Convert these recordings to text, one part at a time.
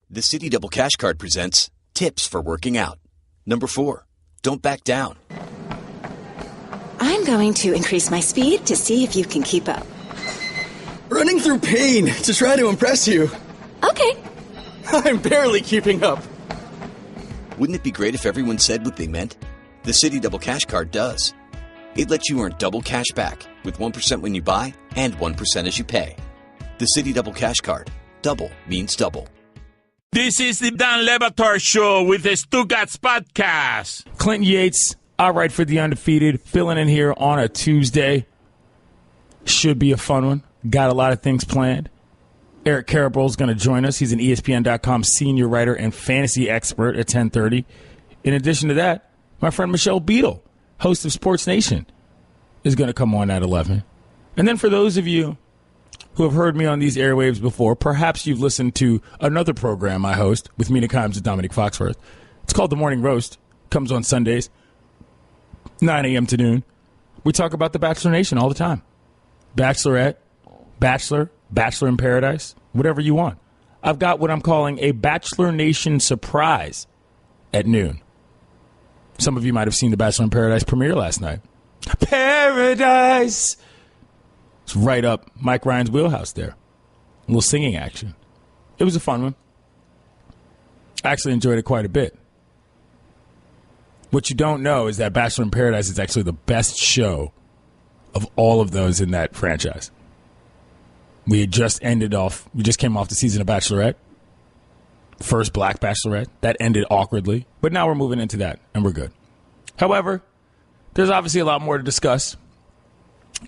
The Citi Double Cash Card presents Tips for Working Out. Number 4, don't back down. I'm going to increase my speed to see if you can keep up. Running through pain to try to impress you. Okay. I'm barely keeping up. Wouldn't it be great if everyone said what they meant? The Citi Double Cash Card does. It lets you earn double cash back with 1% when you buy and 1% as you pay. The Citi Double Cash Card. Double means double. This is the Dan Le Batard Show with the Stugotz podcast. Clinton Yates, all right for the undefeated, filling in here on a Tuesday. Should be a fun one. Got a lot of things planned. Eric Karabell is going to join us. He's an ESPN.com senior writer and fantasy expert at 10:30. In addition to that, my friend Michelle Beadle, host of Sports Nation, is going to come on at 11. And then for those of you who have heard me on these airwaves before, perhaps you've listened to another program I host with Mina Kimes and Dominic Foxworth. It's called The Morning Roast. Comes on Sundays, 9 a.m. to noon. We talk about the Bachelor Nation all the time. Bachelorette, Bachelor, Bachelor in Paradise, whatever you want. I've got what I'm calling a Bachelor Nation surprise at noon. Some of you might have seen the Bachelor in Paradise premiere last night. Paradise! It's right up Mike Ryan's wheelhouse there. A little singing action. It was a fun one. I actually enjoyed it quite a bit. What you don't know is that Bachelor in Paradise is actually the best show of all of those in that franchise. We just came off the season of Bachelorette. First black Bachelorette. That ended awkwardly. But now we're moving into that, and we're good. However, there's obviously a lot more to discuss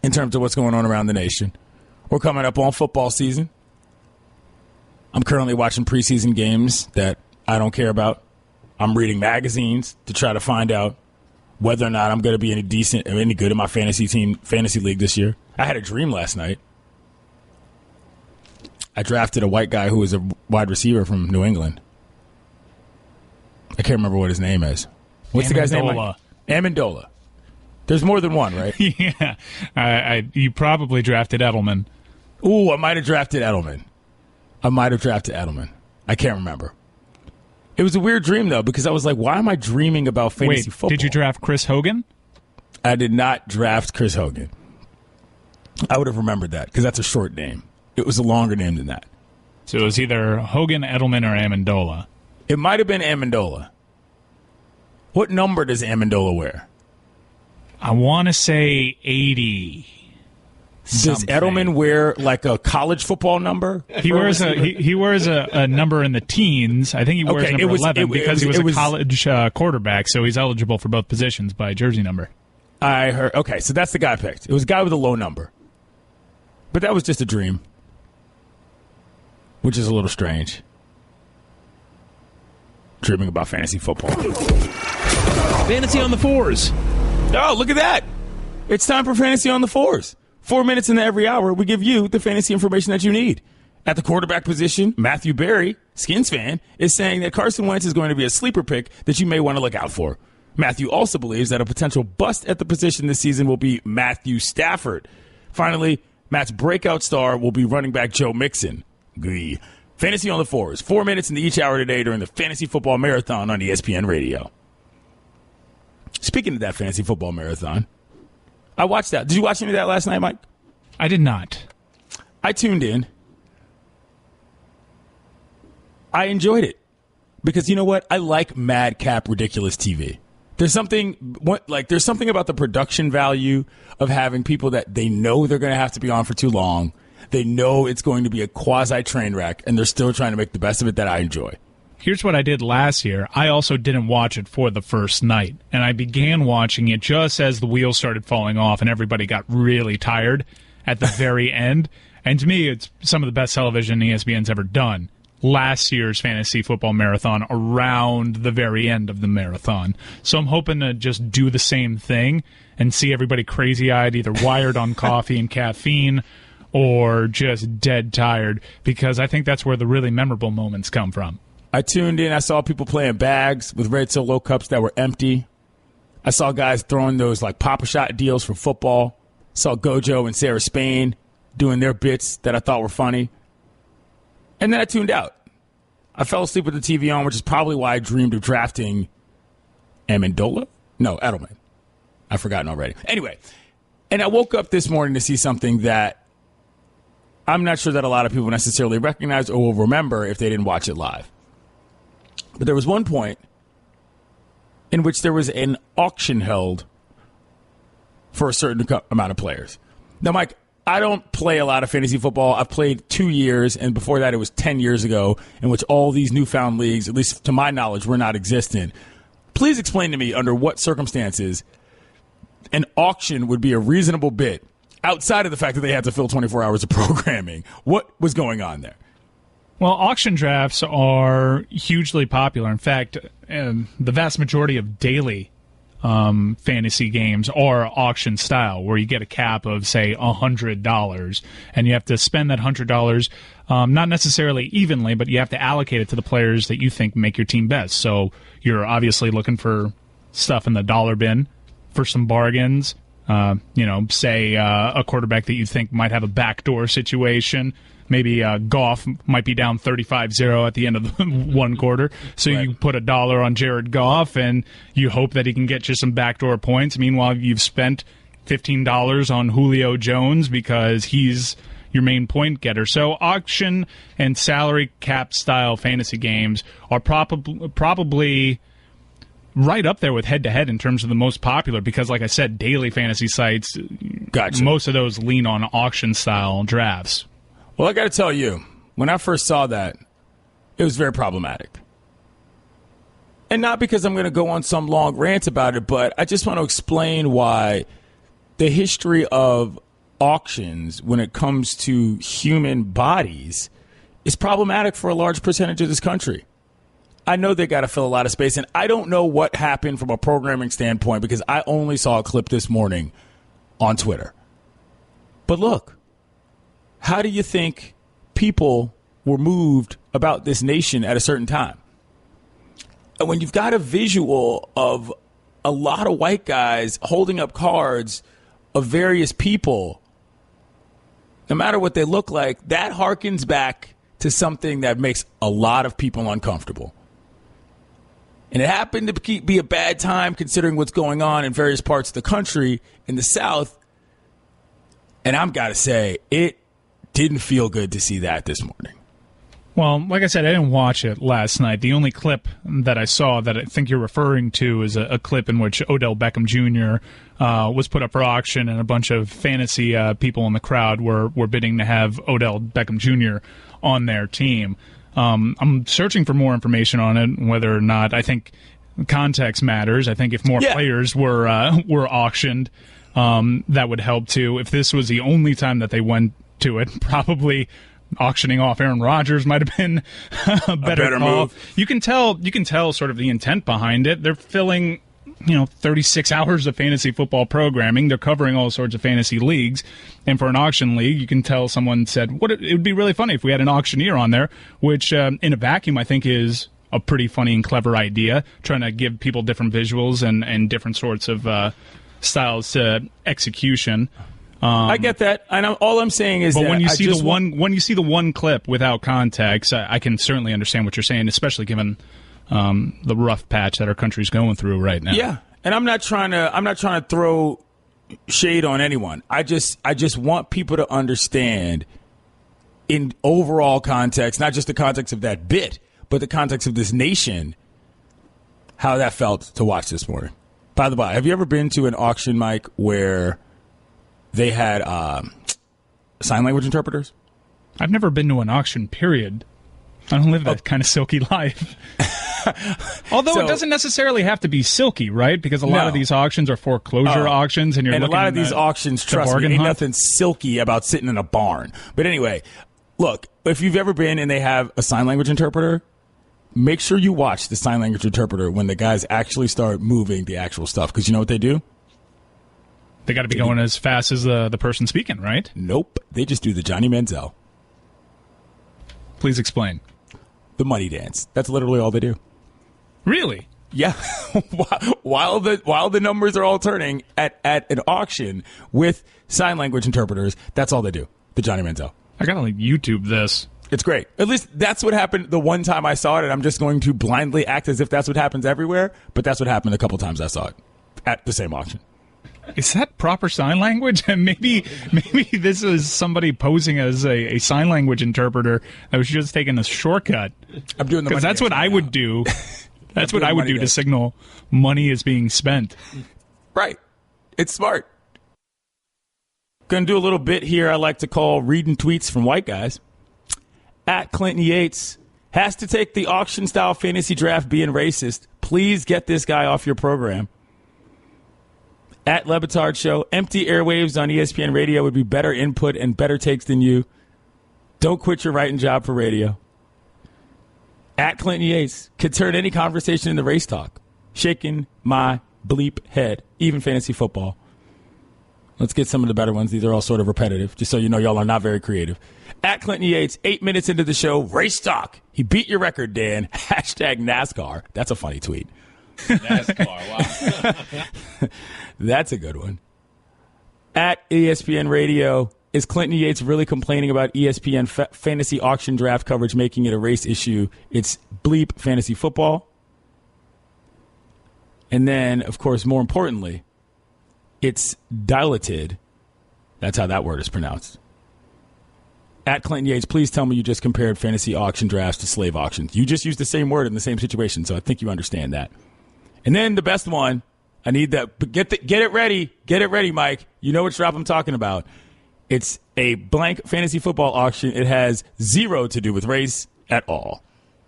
in terms of what's going on around the nation. We're coming up on football season. I'm currently watching preseason games that I don't care about. I'm reading magazines to try to find out whether or not I'm going to be any good in my fantasy league this year. I had a dream last night. I drafted a white guy who was a wide receiver from New England. I can't remember what his name is. What's the guy's name? Amendola. There's more than one, right? Yeah. You probably drafted Edelman. Ooh, I might have drafted Edelman. I can't remember. It was a weird dream, though, because I was like, why am I dreaming about fantasy football? Did you draft Chris Hogan? I did not draft Chris Hogan. I would have remembered that, because that's a short name. It was a longer name than that. So it was either Hogan, Edelman, or Amendola. It might have been Amendola. What number does Amendola wear? I want to say 80. Does Edelman wear like a college football number? He wears a number in the teens. I think he wears number 11 because he was a college quarterback, so he's eligible for both positions by jersey number. I heard. Okay, so that's the guy I picked. It was a guy with a low number. But that was just a dream, which is a little strange. Dreaming about fantasy football. Fantasy on the Fours. Oh, look at that. It's time for Fantasy on the Fours. 4 minutes into every hour, we give you the fantasy information that you need. At the quarterback position, Matthew Berry, Skins fan, is saying that Carson Wentz is going to be a sleeper pick that you may want to look out for. Matthew also believes that a potential bust at the position this season will be Matthew Stafford. Finally, Matt's breakout star will be running back Joe Mixon. Gee. Fantasy on the Fours. 4 minutes into each hour today during the Fantasy Football Marathon on ESPN Radio. Speaking of that Fantasy Football Marathon, I watched that. Did you watch any of that last night, Mike? I did not. I tuned in. I enjoyed it. Because you know what? I like madcap, ridiculous TV. There's something about the production value of having people that they know they're going to have to be on for too long. They know it's going to be a quasi train wreck, and they're still trying to make the best of it that I enjoy. Here's what I did last year. I also didn't watch it for the first night, and I began watching it just as the wheels started falling off and everybody got really tired at the very end. And to me, it's some of the best television ESPN's ever done. Last year's Fantasy Football Marathon around the very end of the marathon. So I'm hoping to just do the same thing and see everybody crazy-eyed, either wired on coffee and caffeine or just dead tired, because I think that's where the really memorable moments come from. I tuned in. I saw people playing bags with red Solo cups that were empty. I saw guys throwing those like Pop-A-Shot deals for football. Saw Gojo and Sarah Spain doing their bits that I thought were funny. And then I tuned out. I fell asleep with the TV on, which is probably why I dreamed of drafting Amendola? No, Edelman. I've forgotten already. Anyway, and I woke up this morning to see something that I'm not sure that a lot of people necessarily recognize or will remember if they didn't watch it live. But there was one point in which there was an auction held for a certain amount of players. Now, Mike, I don't play a lot of fantasy football. I've played 2 years, and before that it was 10 years ago, in which all these newfound leagues, at least to my knowledge, were not existent. Please explain to me under what circumstances an auction would be a reasonable bid, outside of the fact that they had to fill 24 hours of programming. What was going on there? Well, auction drafts are hugely popular. In fact, the vast majority of daily fantasy games are auction style, where you get a cap of, say, $100, and you have to spend that $100 not necessarily evenly, but you have to allocate it to the players that you think make your team best. So you're obviously looking for stuff in the dollar bin for some bargains. Say a quarterback that you think might have a backdoor situation. Maybe Goff might be down 35-0 at the end of the one quarter. So right. You put $1 on Jared Goff, and you hope that he can get you some backdoor points. Meanwhile, you've spent $15 on Julio Jones because he's your main point getter. So auction and salary cap style fantasy games are probably right up there with head-to-head in terms of the most popular because, like I said, daily fantasy sites, gotcha. Most of those lean on auction-style drafts. Well, I got to tell you, when I first saw that, it was very problematic. And not because I'm going to go on some long rant about it, but I just want to explain why the history of auctions when it comes to human bodies is problematic for a large percentage of this country. I know they got to fill a lot of space, and I don't know what happened from a programming standpoint because I only saw a clip this morning on Twitter. But look, how do you think people were moved about this nation at a certain time? And when you've got a visual of a lot of white guys holding up cards of various people, no matter what they look like, that harkens back to something that makes a lot of people uncomfortable. And it happened to be a bad time considering what's going on in various parts of the country in the South. And I've got to say, it didn't feel good to see that this morning. Well, like I said, I didn't watch it last night. The only clip that I saw that I think you're referring to is a clip in which Odell Beckham Jr. Was put up for auction, and a bunch of fantasy people in the crowd were bidding to have Odell Beckham Jr. on their team. I'm searching for more information on it, whether or not I think context matters. I think if more players were auctioned, that would help too. If this was the only time that they went to it, probably auctioning off Aaron Rodgers might have been a better call. Move. You can tell sort of the intent behind it. They're filling 36 hours of fantasy football programming. They're covering all sorts of fantasy leagues. And for an auction league, you can tell someone said, it would be really funny if we had an auctioneer on there, which in a vacuum I think is a pretty funny and clever idea, trying to give people different visuals and different sorts of styles to execution. I get that, and all I'm saying is that when you see the one clip without context, I can certainly understand what you're saying, especially given the rough patch that our country's going through right now. Yeah, and I'm not trying to throw shade on anyone. I just want people to understand in overall context, not just the context of that bit, but the context of this nation, how that felt to watch this morning. By the way, have you ever been to an auction, Mike, where they had sign language interpreters? I've never been to an auction, period. I don't live that kind of silky life. Although it doesn't necessarily have to be silky, right? Because a lot of these auctions are foreclosure auctions, and a lot of these auctions, trust me, ain't nothing silky about sitting in a barn. But anyway, look, if you've ever been and they have a sign language interpreter, make sure you watch the sign language interpreter when the guys actually start moving the actual stuff. Because you know what they do? They got to be going as fast as the person speaking, right? Nope. They just do the Johnny Manziel. Please explain. The money dance. That's literally all they do. Really? Yeah. while the numbers are all turning at an auction with sign language interpreters, that's all they do. The Johnny Manziel. I got to YouTube this. It's great. At least that's what happened the one time I saw it, and I'm just going to blindly act as if that's what happens everywhere, but that's what happened a couple times I saw it at the same auction. Is that proper sign language? And maybe this is somebody posing as a sign language interpreter that was just taking a shortcut. I'm doing the money because that's what I would do. That's what I would do to signal money is being spent. Right. It's smart. Going to do a little bit here I like to call reading tweets from white guys. At Clinton Yates, has to take the auction-style fantasy draft being racist. Please get this guy off your program. At Batard Show, empty airwaves on ESPN radio would be better input and better takes than you. Don't quit your writing job for radio. At Clinton Yates, could turn any conversation into race talk. Shaking my bleep head, even fantasy football. Let's get some of the better ones. These are all sort of repetitive, just so you know y'all are not very creative. At Clinton Yates, 8 minutes into the show, race talk. He beat your record, Dan. Hashtag NASCAR. That's a funny tweet. NASCAR, wow. That's a good one. At ESPN Radio, is Clinton Yates really complaining about ESPN fantasy auction draft coverage making it a race issue? It's bleep fantasy football. And then, of course, more importantly, it's dilated. That's how that word is pronounced. At Clinton Yates, please tell me you just compared fantasy auction drafts to slave auctions. You just used the same word in the same situation, so I think you understand that. And then the best one, I need that. Get it ready. Get it ready, Mike. You know which drop I'm talking about. It's a blank fantasy football auction. It has zero to do with race at all.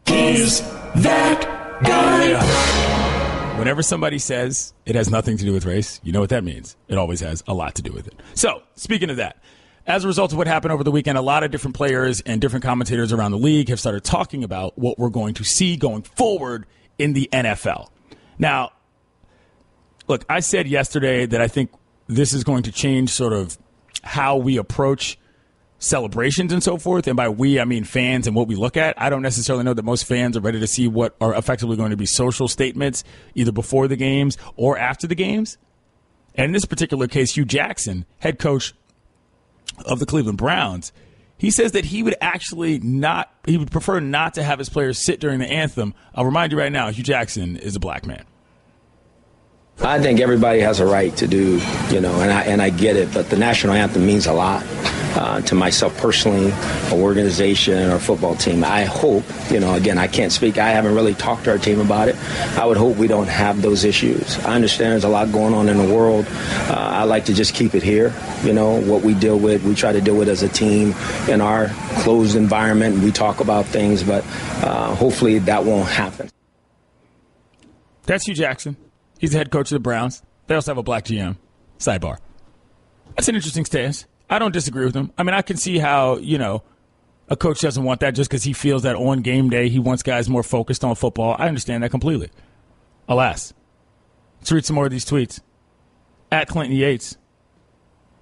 He's that guy. Whenever somebody says it has nothing to do with race, you know what that means. It always has a lot to do with it. So, speaking of that, as a result of what happened over the weekend, a lot of different players and different commentators around the league have started talking about what we're going to see going forward in the NFL. Now, look, I said yesterday that I think this is going to change sort of how we approach celebrations and so forth. And by we, I mean fans and what we look at. I don't necessarily know that most fans are ready to see what are effectively going to be social statements either before the games or after the games. And in this particular case, Hugh Jackson, head coach of the Cleveland Browns, he says that he would prefer not to have his players sit during the anthem. I'll remind you right now, Hugh Jackson is a black man. I think everybody has a right to do, and I get it, but the national anthem means a lot to myself personally, our organization, our football team. I hope, again, I can't speak. I haven't really talked to our team about it. I would hope we don't have those issues. I understand there's a lot going on in the world. I like to just keep it here. What we deal with, we try to deal with as a team in our closed environment. We talk about things, but hopefully that won't happen. That's Hugh Jackson. He's the head coach of the Browns. They also have a black GM. Sidebar. That's an interesting stance. I don't disagree with him. I mean, I can see how, a coach doesn't want that just because he feels that on game day he wants guys more focused on football. I understand that completely. Alas. Let's read some more of these tweets. At Clinton Yates.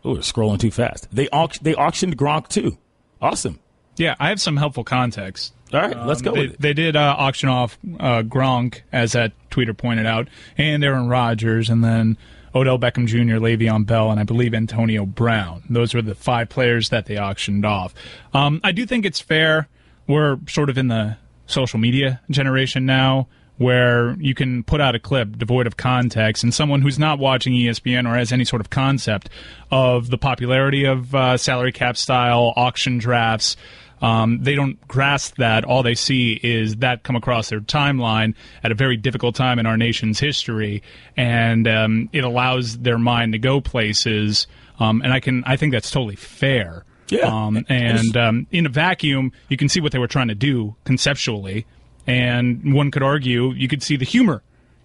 Ooh, scrolling too fast. They auctioned Gronk, too. Awesome. Yeah, I have some helpful context. All right, let's go with it. They did auction off Gronk, as that tweeter pointed out, and Aaron Rodgers, and then Odell Beckham Jr., Le'Veon Bell, and I believe Antonio Brown. Those were the 5 players that they auctioned off. I do think it's fair. We're sort of in the social media generation now where you can put out a clip devoid of context, and someone who's not watching ESPN or has any sort of concept of the popularity of salary cap style auction drafts, they don't grasp that. All they see is that come across their timeline at a very difficult time in our nation's history, and it allows their mind to go places. And I think that's totally fair. Yeah. In a vacuum, you can see what they were trying to do conceptually, and one could argue you could see the humor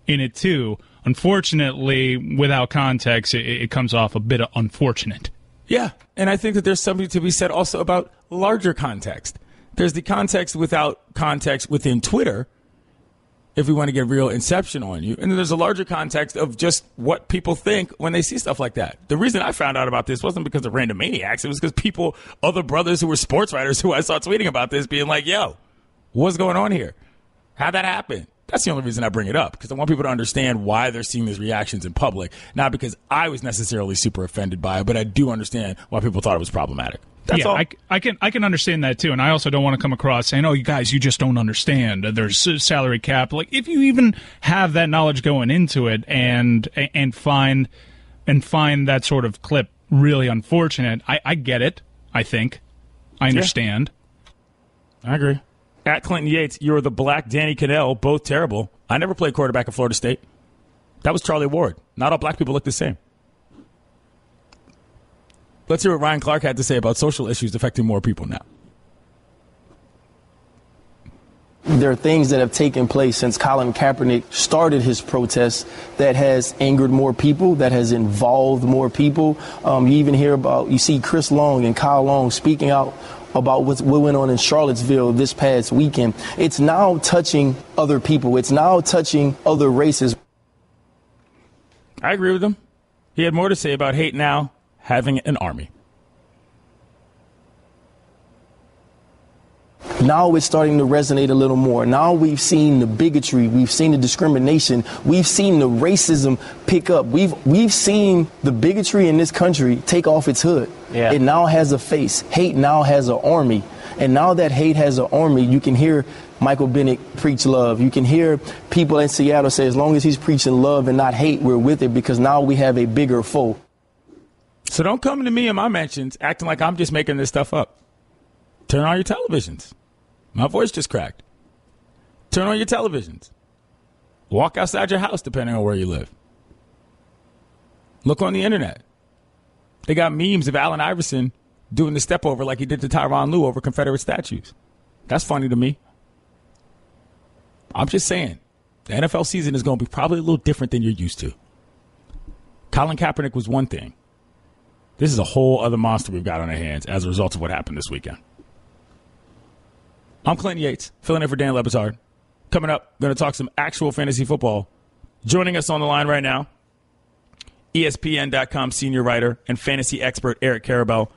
in it too. Unfortunately, without context, it comes off a bit unfortunate. Yeah, and I think that there's something to be said also about larger context. There's the context without context within Twitter, if we want to get real inception on you. And then there's a larger context of just what people think when they see stuff like that. The reason I found out about this wasn't because of random maniacs. It was because other brothers who were sports writers who I saw tweeting about this being like, yo, what's going on here? How'd that happen? That's the only reason I bring it up, because I want people to understand why they're seeing these reactions in public, not because I was necessarily super offended by it, but I do understand why people thought it was problematic. That's all. I can understand that too, and I also don't want to come across saying, "Oh, you guys, you just don't understand. There's a salary cap." Like, if you even have that knowledge going into it, and find that sort of clip really unfortunate, I get it. I think I understand. Yeah. I agree. At Clinton Yates, you're the black Danny Cannell, both terrible. I never played quarterback at Florida State. That was Charlie Ward. Not all black people look the same. Let's hear what Ryan Clark had to say about social issues affecting more people now. There are things that have taken place since Colin Kaepernick started his protest that has angered more people, that has involved more people. You even you see Chris Long and Kyle Long speaking out about what went on in Charlottesville this past weekend. It's now touching other people. It's now touching other races. I agree with him. He had more to say about hate now having an army. Now it's starting to resonate a little more. Now we've seen the bigotry, we've seen the discrimination, we've seen the racism pick up. We've seen the bigotry in this country take off its hood. Yeah. It now has a face. Hate now has an army. And now that hate has an army, you can hear Michael Bennett preach love. You can hear people in Seattle say, as long as he's preaching love and not hate, we're with it, because now we have a bigger foe. So don't come to me in my mentions acting like I'm just making this stuff up. Turn on your televisions. My voice just cracked. Turn on your televisions. Walk outside your house, depending on where you live. Look on the internet. They got memes of Allen Iverson doing the step over like he did to Tyronn Lue over Confederate statues. That's funny to me. I'm just saying, the NFL season is going to be probably a little different than you're used to. Colin Kaepernick was one thing. This is a whole other monster we've got on our hands as a result of what happened this weekend. I'm Clinton Yates, filling in for Dan Le Batard. Coming up, going to talk some actual fantasy football. Joining us on the line right now, ESPN.com senior writer and fantasy expert Eric Karabell.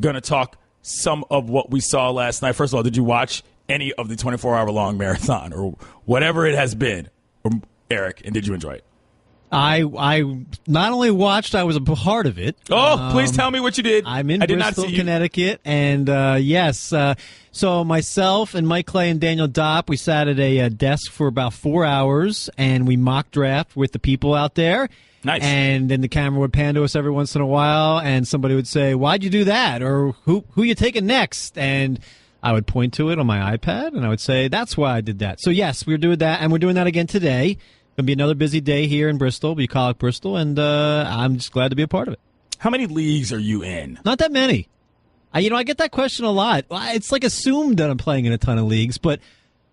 Going to talk some of what we saw last night. First of all, did you watch any of the 24-hour-long marathon or whatever it has been, Eric, and did you enjoy it? I not only watched, I was a part of it. Oh, please tell me what you did. I'm in Bristol, Connecticut, and yes. So myself and Mike Clay and Daniel Dopp, we sat at a desk for about 4 hours, and we mock draft with the people out there. Nice. And then the camera would pan to us every once in a while, and somebody would say, "Why'd you do that?" Or "Who you taking next?" And I would point to it on my iPad, and I would say, "That's why I did that." So yes, we were doing that, and we're doing that again today. Going to be another busy day here in Bristol, Bucolic, Bristol, and I'm just glad to be a part of it. How many leagues are you in? Not that many. I get that question a lot. It's like assumed that I'm playing in a ton of leagues, but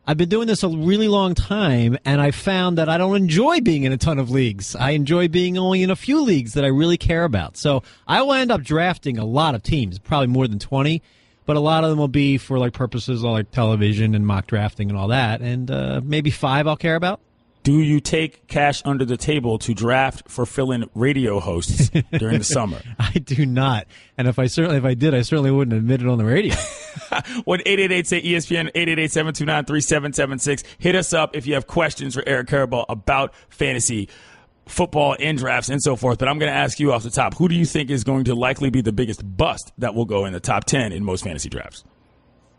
I've been doing this a really long time, and I found that I don't enjoy being in a ton of leagues. I enjoy being only in a few leagues that I really care about. So I will end up drafting a lot of teams, probably more than 20, but a lot of them will be for like purposes like television and mock drafting and all that, and maybe 5 I'll care about. Do you take cash under the table to draft for fill-in radio hosts during the summer? I do not. And if I did, I certainly wouldn't admit it on the radio. 1-888-SAY-ESPN, 888-729-3776. Hit us up if you have questions for Eric Karabell about fantasy football and drafts and so forth. But I'm going to ask you off the top, who do you think is going to likely be the biggest bust that will go in the top 10 in most fantasy drafts?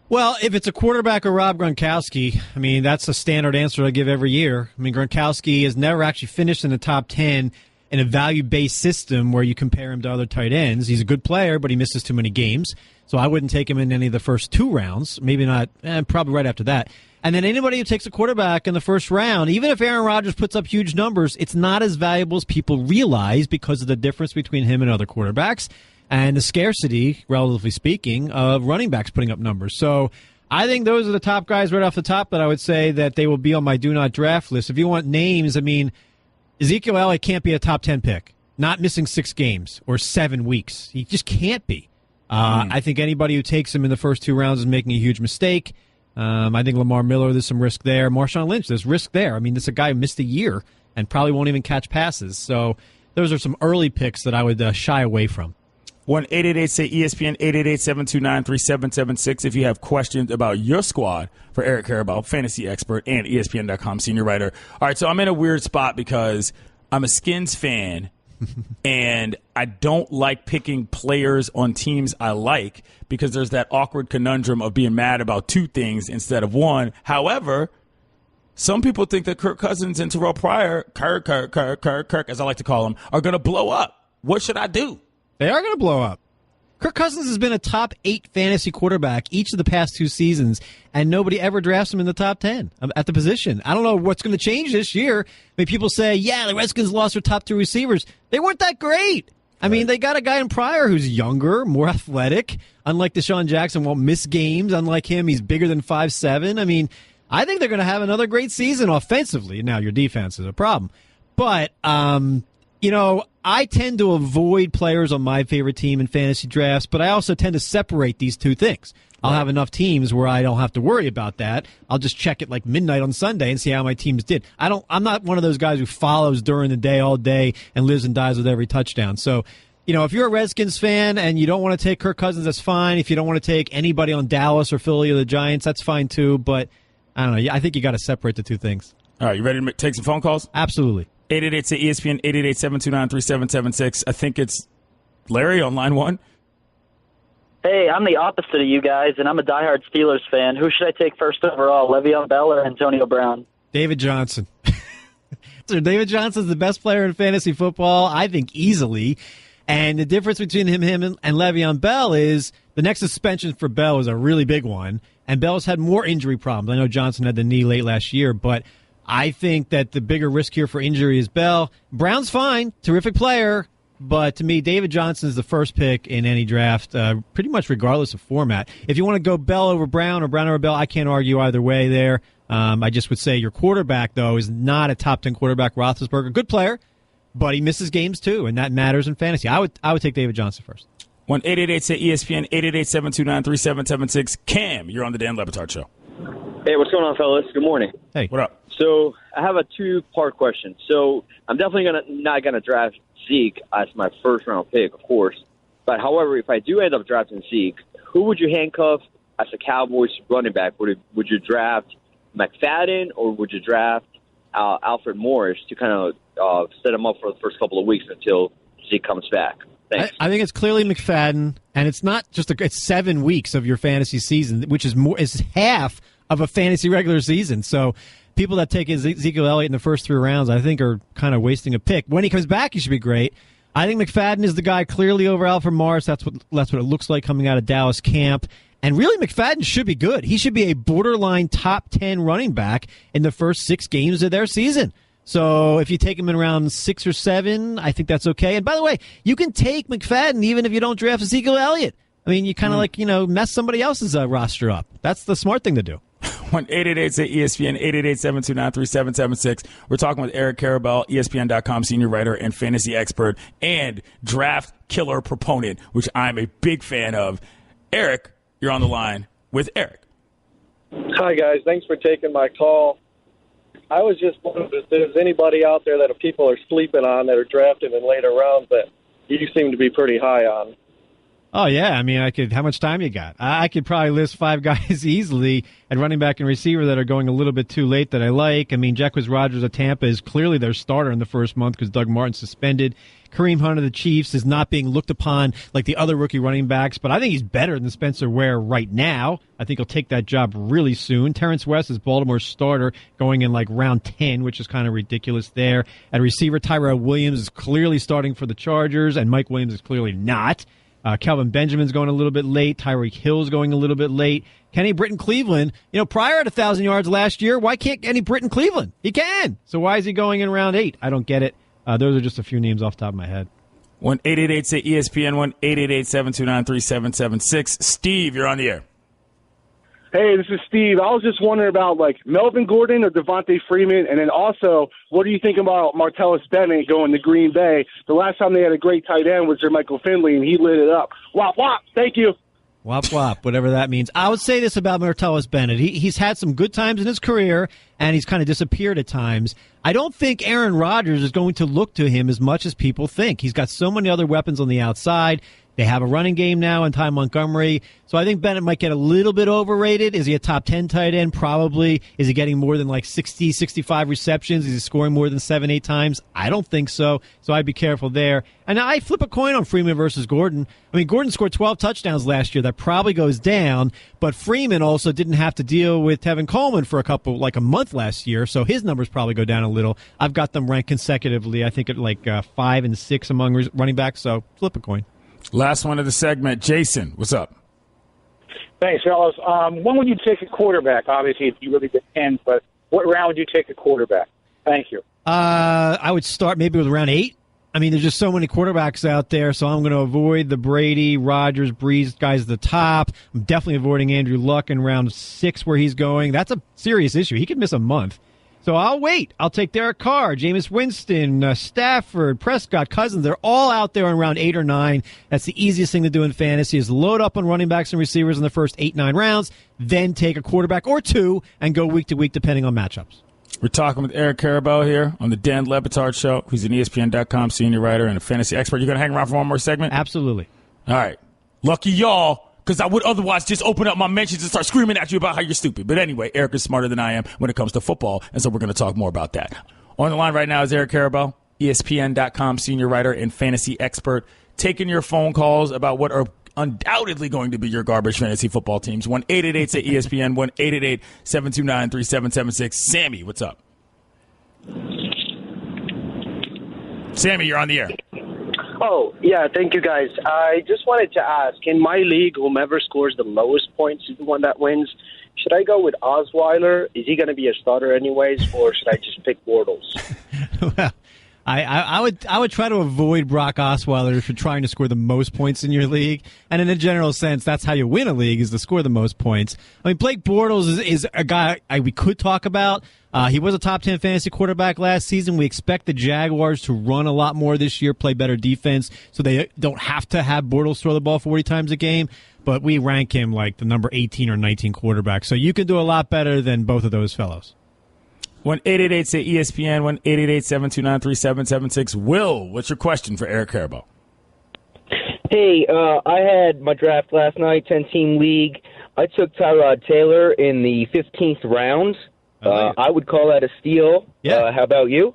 Well, if it's a quarterback or Rob Gronkowski, I mean, that's a standard answer I give every year. I mean, Gronkowski has never actually finished in the top 10 in a value-based system where you compare him to other tight ends. He's a good player, but he misses too many games. So I wouldn't take him in any of the first 2 rounds, maybe not, probably right after that. And then anybody who takes a quarterback in the first round, even if Aaron Rodgers puts up huge numbers, it's not as valuable as people realize because of the difference between him and other quarterbacks. And the scarcity, relatively speaking, of running backs putting up numbers. So I think those are the top guys right off the top that I would say that they will be on my do not draft list. If you want names, I mean, Ezekiel Elliott can't be a top 10 pick. Not missing 6 games or 7 weeks. He just can't be. I think anybody who takes him in the first 2 rounds is making a huge mistake. I think Lamar Miller, there's some risk there. Marshawn Lynch, there's risk there. I mean, this is a guy who missed a year and probably won't even catch passes. So those are some early picks that I would shy away from. 1-888-SAY-ESPN, 888-729-3776 if you have questions about your squad for Eric Karabell, fantasy expert and ESPN.com senior writer. All right, so I'm in a weird spot because I'm a Skins fan, and I don't like picking players on teams I like because there's that awkward conundrum of being mad about two things instead of one. However, some people think that Kirk Cousins and Terrell Pryor, Kirk, as I like to call him, are going to blow up. What should I do? They are going to blow up. Kirk Cousins has been a top 8 fantasy quarterback each of the past 2 seasons, and nobody ever drafts him in the top 10 at the position. I don't know what's going to change this year. I mean, people say, yeah, the Redskins lost their top 2 receivers. They weren't that great. I mean, they got a guy in Pryor who's younger, more athletic. Unlike Deshaun Jackson, won't miss games. Unlike him, he's bigger than 5'7". I mean, I think they're going to have another great season offensively. Now, your defense is a problem. But, I tend to avoid players on my favorite team in fantasy drafts, but I also tend to separate these two things. I'll have enough teams where I don't have to worry about that. I'll just check it like midnight on Sunday and see how my teams did. I'm not one of those guys who follows during the day all day and lives and dies with every touchdown. So, if you're a Redskins fan and you don't want to take Kirk Cousins, that's fine. If you don't want to take anybody on Dallas or Philly or the Giants, that's fine too. But I don't know. I think you got to separate the two things. All right, you ready to take some phone calls? Absolutely. 888-ESPN, 888-729-3776. I think it's Larry on line 1. Hey, I'm the opposite of you guys, and I'm a diehard Steelers fan. Who should I take first overall, Le'Veon Bell or Antonio Brown? David Johnson. So David Johnson's the best player in fantasy football, I think, easily. And the difference between him and Le'Veon Bell is the next suspension for Bell is a really big one, and Bell's had more injury problems. I know Johnson had the knee late last year, but I think that the bigger risk here for injury is Bell. Brown's fine, terrific player, but to me, David Johnson is the first pick in any draft, pretty much regardless of format. If you want to go Bell over Brown or Brown over Bell, I can't argue either way there. I just would say your quarterback, though, is not a top 10 quarterback. Roethlisberger, good player, but he misses games too, and that matters in fantasy. I would take David Johnson first. 1-888-ESPN, 888-729-3776. Cam, you're on the Dan Le Batard Show. Hey, what's going on, fellas? Good morning. Hey. What up? So I have a 2-part question. So I'm definitely not gonna draft Zeke as my first-round pick, of course. But however, if I do end up drafting Zeke, who would you handcuff as a Cowboys running back? Would you draft McFadden or would you draft Alfred Morris to kind of set him up for the first couple of weeks until Zeke comes back? Thanks. I think it's clearly McFadden, and it's not just it's 7 weeks of your fantasy season, which is half of a fantasy regular season. So people that take Ezekiel Elliott in the first 3 rounds, I think, are kind of wasting a pick. When he comes back, he should be great. I think McFadden is the guy clearly over Alfred Morris. That's what it looks like coming out of Dallas camp. And really, McFadden should be good. He should be a borderline top 10 running back in the first 6 games of their season. So if you take him in round 6 or 7, I think that's okay. And by the way, you can take McFadden even if you don't draft Ezekiel Elliott. I mean, you kind of mess somebody else's roster up. That's the smart thing to do. 1-888-ESPN, 888-729-3776. We're talking with Eric Karabell, ESPN.com senior writer and fantasy expert and draft killer proponent, which I'm a big fan of. Eric, you're on the line with Eric. Hi, guys. Thanks for taking my call. I was just wondering if there's anybody out there that people are sleeping on that are drafted in later rounds that you seem to be pretty high on. Oh, yeah. I mean, how much time you got? I could probably list 5 guys easily at running back and receiver that are going a little bit too late that I like. I mean, Jacquizz Rodgers of Tampa is clearly their starter in the first month because Doug Martin's suspended. Kareem Hunt of the Chiefs is not being looked upon like the other rookie running backs, but I think he's better than Spencer Ware right now. I think he'll take that job really soon. Terrence West is Baltimore's starter going in like round 10, which is kind of ridiculous there. At receiver, Tyrell Williams is clearly starting for the Chargers, and Mike Williams is clearly not. Kelvin Benjamin's going a little bit late. Tyreek Hill's going a little bit late. Kenny Britton Cleveland, Pryor had 1,000 yards last year. Why can't Kenny Britton Cleveland? He can. So why is he going in round 8? I don't get it. Those are just a few names off the top of my head. 1-888-ESPN, 1-888-729-3776. Steve, you're on the air. Hey, this is Steve. I was just wondering about, Melvin Gordon or Devontae Freeman, and then also, what do you think about Martellus Bennett going to Green Bay? The last time they had a great tight end was Jermichael Finley, and he lit it up. Wop, wop. Thank you. Wop, wop, whatever that means. I would say this about Martellus Bennett. He's had some good times in his career, and he's kind of disappeared at times. I don't think Aaron Rodgers is going to look to him as much as people think. He's got so many other weapons on the outside. They have a running game now in Ty Montgomery. So I think Bennett might get a little bit overrated. Is he a top 10 tight end? Probably. Is he getting more than like 60, 65 receptions? Is he scoring more than 7, 8 times? I don't think so. So I'd be careful there. And I flip a coin on Freeman versus Gordon. I mean, Gordon scored 12 touchdowns last year. That probably goes down. But Freeman also didn't have to deal with Tevin Coleman for a month last year. So his numbers probably go down a little. I've got them ranked consecutively. I think at like 5 and 6 among running backs. So flip a coin. Last one of the segment. Jason, what's up? Thanks, fellas. When would you take a quarterback? Obviously, it really depends, but what round would you take a quarterback? Thank you. I would start maybe with round 8. I mean, there's just so many quarterbacks out there, so I'm going to avoid the Brady, Rodgers, Breeze guys at the top. I'm definitely avoiding Andrew Luck in round 6 where he's going. That's a serious issue. He could miss a month. So I'll wait. I'll take Derek Carr, Jameis Winston, Stafford, Prescott, Cousins. They're all out there in round 8 or 9. That's the easiest thing to do in fantasy is load up on running backs and receivers in the first 8, 9 rounds, then take a quarterback or 2 and go week to week depending on matchups. We're talking with Eric Karabell here on the Dan Le Batard Show. He's an ESPN.com senior writer and a fantasy expert. You going to hang around for one more segment? Absolutely. All right. Lucky y'all. Because I would otherwise just open up my mentions and start screaming at you about how you're stupid. But anyway, Eric is smarter than I am when it comes to football, and so we're going to talk more about that. On the line right now is Eric Karabell, ESPN.com senior writer and fantasy expert, taking your phone calls about what are undoubtedly going to be your garbage fantasy football teams. 1-888-ESPN, 1-888-729-3776. Sammy, what's up? Sammy, you're on the air. Oh, yeah, thank you, guys. I just wanted to ask, in my league, whomever scores the lowest points is the one that wins. Should I go with Osweiler? Is he going to be a starter anyways, or should I just pick Bortles? Well, I would try to avoid Brock Osweiler if you're trying to score the most points in your league. And in a general sense, that's how you win a league, is to score the most points. I mean, Blake Bortles is a guy we could talk about. He was a top 10 fantasy quarterback last season. We expect the Jaguars to run a lot more this year, play better defense, so they don't have to have Bortles throw the ball 40 times a game. But we rank him like the number 18 or 19 quarterback. So you can do a lot better than both of those fellows. 1-888-ESPN, 1-888-729-3776. Will, what's your question for Eric Karabell? Hey, I had my draft last night, 10-team league. I took Tyrod Taylor in the 15th round. I would call that a steal. Yeah. How about you?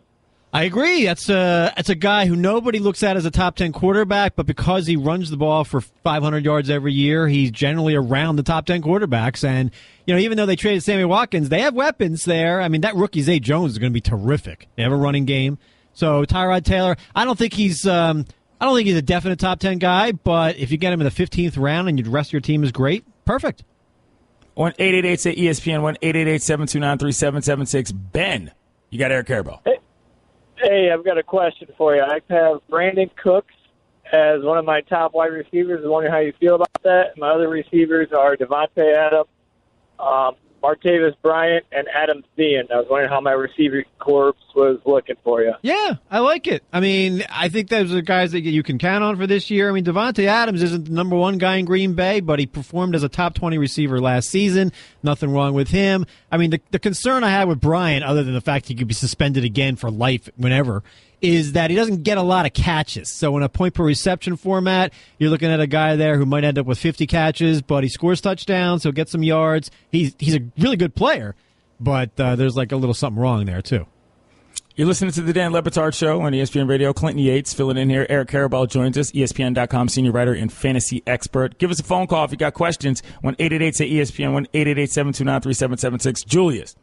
I agree. That's a guy who nobody looks at as a top 10 quarterback, but because he runs the ball for 500 yards every year, he's generally around the top 10 quarterbacks. And, you know, even though they traded Sammy Watkins, they have weapons there. I mean, that rookie Zay Jones is going to be terrific. They have a running game. So Tyrod Taylor, I don't think he's a definite top 10 guy, but if you get him in the 15th round and the rest of your team is great, perfect. 1-888-ESPN, 1-888-729-3776. Ben, you got Eric Karabell. Hey, I've got a question for you. I have Brandon Cooks as one of my top wide receivers. I was wondering how you feel about that. My other receivers are Devontae Adams, Martavis Bryant, and Adam Thielen. I was wondering how my receiver corps was looking for you. Yeah, I like it. I mean, I think those are guys that you can count on for this year. I mean, Devontae Adams isn't the number one guy in Green Bay, but he performed as a top 20 receiver last season. Nothing wrong with him. I mean, the concern I had with Bryant, other than the fact he could be suspended again for life whenever, is that he doesn't get a lot of catches. So in a point-per-reception format, you're looking at a guy there who might end up with 50 catches, but he scores touchdowns, he'll get some yards. He's a really good player, but there's like a little something wrong there, too. You're listening to the Dan Le Batard Show on ESPN Radio. Clinton Yates filling in here. Eric Karabell joins us, ESPN.com senior writer and fantasy expert. Give us a phone call if you got questions. 1-888-ESPN, 1-888-729-3776. Julius.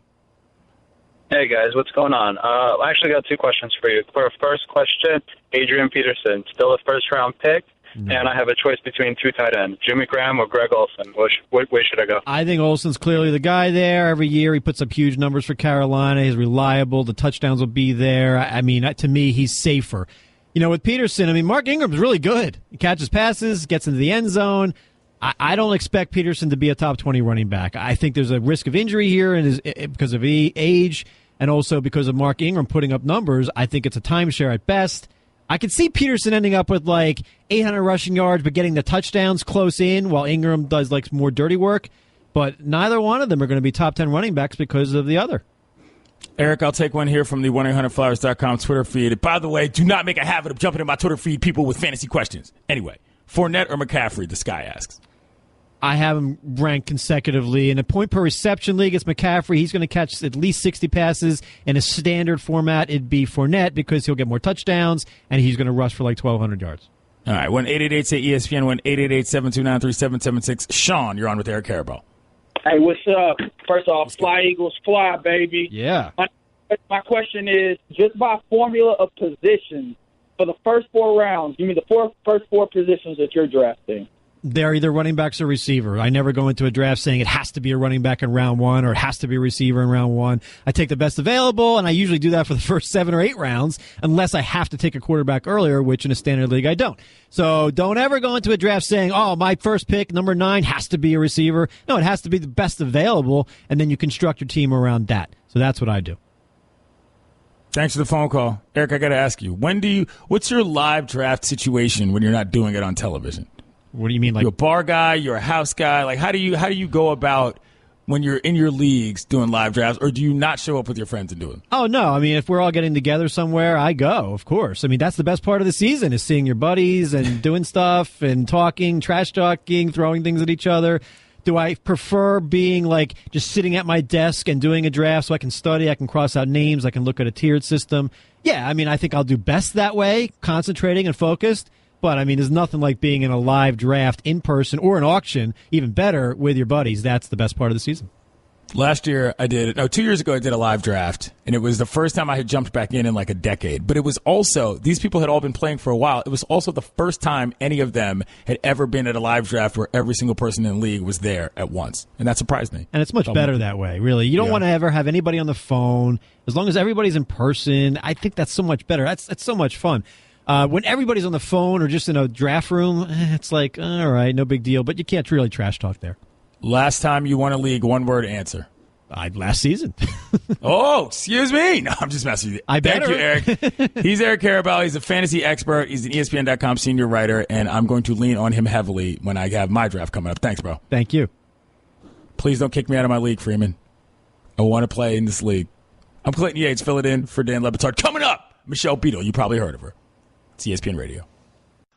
Hey, guys, what's going on? I actually got 2 questions for you. For a first question, Adrian Peterson, still a first-round pick, and I have a choice between 2 tight ends, Jimmy Graham or Greg Olsen. Which way should I go? I think Olsen's clearly the guy there. Every year he puts up huge numbers for Carolina. He's reliable. The touchdowns will be there. I mean, to me, he's safer. You know, with Peterson, I mean, Mark Ingram's really good. He catches passes, gets into the end zone. I don't expect Peterson to be a top 20 running back. I think there's a risk of injury here because of age and also because of Mark Ingram putting up numbers. I think it's a timeshare at best. I could see Peterson ending up with like 800 rushing yards but getting the touchdowns close in while Ingram does like more dirty work. But neither one of them are going to be top 10 running backs because of the other. Eric, I'll take one here from the 1-800-Flowers.com Twitter feed. By the way, do not make a habit of jumping in my Twitter feed people with fantasy questions. Anyway. Fournette or McCaffrey, this guy asks. I have him ranked consecutively. In a point per reception league, it's McCaffrey. He's going to catch at least 60 passes. In a standard format, it'd be Fournette because he'll get more touchdowns, and he's going to rush for like 1,200 yards. All right, 1-888-SAY-ESPN, 1-888-729-3776. Sean, you're on with Eric Karabell. Hey, what's up? First off, fly, Eagles, fly, baby. Yeah. My question is, just by formula of position, for the first 4 rounds, give me the first four positions that you're drafting. They're either running backs or receiver. I never go into a draft saying it has to be a running back in round 1 or it has to be a receiver in round 1. I take the best available, and I usually do that for the first 7 or 8 rounds unless I have to take a quarterback earlier, which in a standard league I don't. So don't ever go into a draft saying, oh, my first pick, number 9, has to be a receiver. No, it has to be the best available, and then you construct your team around that. So that's what I do. Thanks for the phone call. Eric, I got to ask you, what's your live draft situation when you're not doing it on television? What do you mean? Like you're a bar guy, you're a house guy. Like how do you go about when you're in your leagues doing live drafts, or do you not show up with your friends and do it? Oh no, I mean if we're all getting together somewhere, I go, of course. I mean that's the best part of the season is seeing your buddies and doing stuff and talking, trash talking, throwing things at each other. Do I prefer being like just sitting at my desk and doing a draft so I can study, I can cross out names, I can look at a tiered system? Yeah, I mean I think I'll do best that way, concentrating and focused. But, I mean, there's nothing like being in a live draft in person or an auction, even better, with your buddies. That's the best part of the season. Last year, 2 years ago, I did a live draft, and it was the first time I had jumped back in like a decade. But it was also, these people had all been playing for a while. It was also the first time any of them had ever been at a live draft where every single person in the league was there at once. And that surprised me. And it's much better that way, really. You don't want to ever have anybody on the phone. As long as everybody's in person, I think that's so much better. That's so much fun. When everybody's on the phone or just in a draft room, it's like, all right, no big deal. But you can't really trash talk there. Last time you won a league, one-word answer. Last season. Oh, excuse me. No, I'm just messing with you. Thank you, Eric. He's Eric Karabell. He's a fantasy expert. He's an ESPN.com senior writer, and I'm going to lean on him heavily when I have my draft coming up. Thanks, bro. Thank you. Please don't kick me out of my league, Freeman. I want to play in this league. I'm Clinton Yates. Fill it in for Dan Le Batard. Coming up, Michelle Beadle. You probably heard of her. It's ESPN Radio.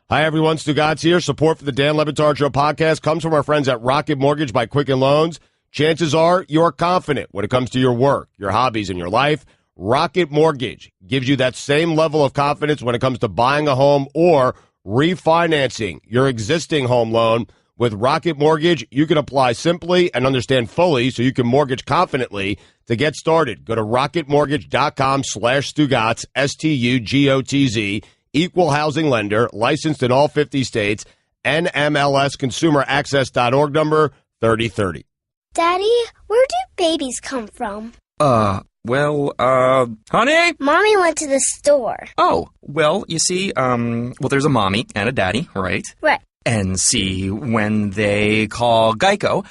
Hi, everyone. Stugotz here. Support for the Dan Le Batard Show podcast comes from our friends at Rocket Mortgage by Quicken Loans. Chances are you're confident when it comes to your work, your hobbies, and your life. Rocket Mortgage gives you that same level of confidence when it comes to buying a home or refinancing your existing home loan. With Rocket Mortgage, you can apply simply and understand fully so you can mortgage confidently. To get started, go to rocketmortgage.com/Stugotz, Stugotz, equal housing lender, licensed in all 50 states, NMLSconsumeraccess.org number 3030. Daddy, where do babies come from? Honey? Mommy went to the store. Oh, well, you see, there's a mommy and a daddy, right? Right. And see, when they call Geico,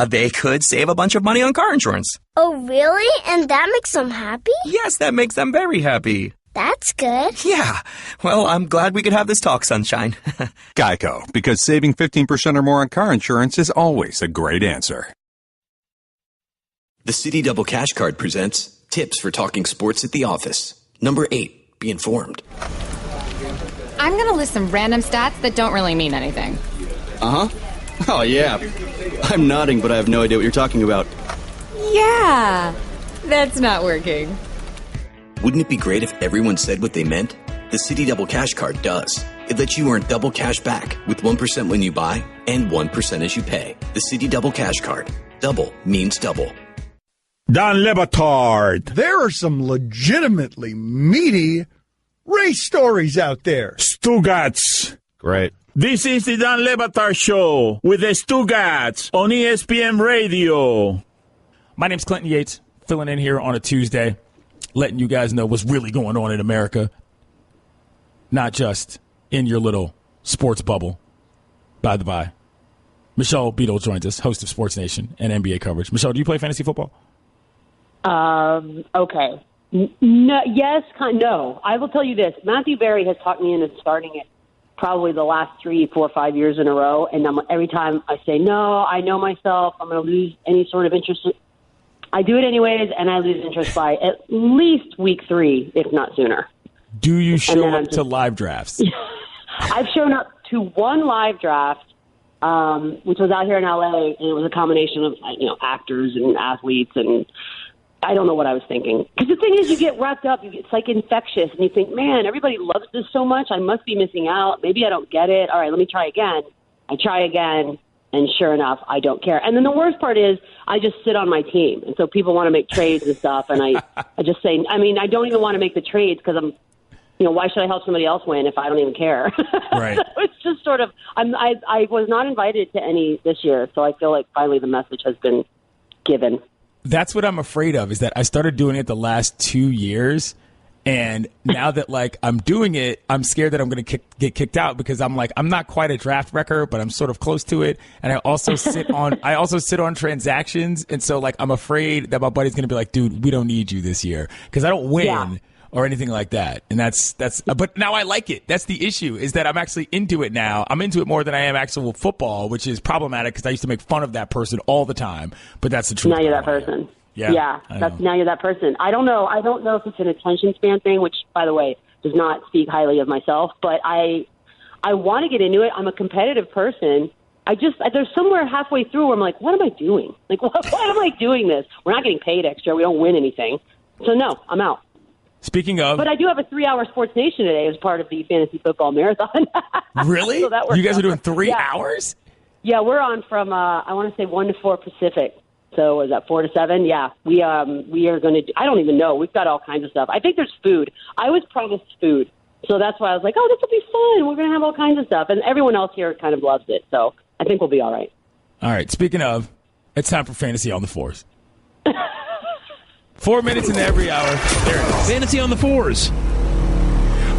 they could save a bunch of money on car insurance. Oh, really? And that makes them happy? Yes, that makes them very happy. That's good. Yeah. Well, I'm glad we could have this talk, sunshine. Geico, because saving 15% or more on car insurance is always a great answer. The Citi Double Cash Card presents Tips for Talking Sports at the Office. Number 8, be informed. I'm going to list some random stats that don't really mean anything. Uh-huh. Oh, yeah. I'm nodding, but I have no idea what you're talking about. Yeah, that's not working. Wouldn't it be great if everyone said what they meant? The Citi Double Cash Card does. It lets you earn double cash back with 1% when you buy and 1% as you pay. The Citi Double Cash Card. Double means double. Dan Le Batard. There are some legitimately meaty race stories out there. Stugotz. Great. This is the Dan Le Batard Show with the Stugotz on ESPN Radio. My name's Clinton Yates, filling in here on a Tuesday, letting you guys know what's really going on in America. Not just in your little sports bubble, by the by. Michelle Beadle joins us, host of Sports Nation and NBA coverage. Michelle, do you play fantasy football? Okay. No, yes, no. I will tell you this. Matthew Berry has talked me into starting it probably the last 3, 4, 5 years in a row. And every time I say, no, I know myself, I'm going to lose any sort of interest. I do it anyways, and I lose interest by at least week 3, if not sooner. Do you show up to live drafts? I've shown up to one live draft, which was out here in LA, and it was a combination of actors and athletes, and I don't know what I was thinking. Because the thing is, you get wrapped up, it's like infectious, and you think, man, everybody loves this so much, I must be missing out. Maybe I don't get it. All right, let me try again. I try again, and sure enough, I don't care. And then the worst part is, I just sit on my team, and so people want to make trades and stuff, and I just say, I don't even want to make the trades because I'm, why should I help somebody else win if I don't even care? Right. So it's just sort of, I was not invited to any this year, so I feel like finally the message has been given. That's what I'm afraid of, is that I started doing it the last 2 years, and now that I'm doing it, I'm scared that I'm going to get kicked out because I'm not quite a draft wrecker, but I'm sort of close to it, and I also sit on transactions, and so I'm afraid that my buddy's going to be like, dude, we don't need you this year because I don't win. Yeah. Or anything like that. And that's, but now I like it. That's the issue, is that I'm actually into it now. I'm into it more than I am actual football, which is problematic because I used to make fun of that person all the time. But that's the truth. Now you're that person. Yeah. Now you're that person. I don't know if it's an attention span thing, which, by the way, does not speak highly of myself. But I want to get into it. I'm a competitive person. There's somewhere halfway through where I'm like, what am I doing? Why am I doing this? We're not getting paid extra. We don't win anything. So, no, I'm out. Speaking of... But I do have a 3-hour Sports Nation today as part of the Fantasy Football Marathon. Really? So you guys are doing 3 hours? Yeah, we're on from, I want to say 1 to 4 Pacific. So is that 4 to 7? Yeah. We are going to... I don't even know. We've got all kinds of stuff. I think there's food. I was promised food. So that's why I was like, this will be fun. We're going to have all kinds of stuff. And everyone else here kind of loves it. So I think we'll be all right. All right. Speaking of, it's time for Fantasy on the Fours. 4 minutes into every hour. There it is. Fantasy on the Fours.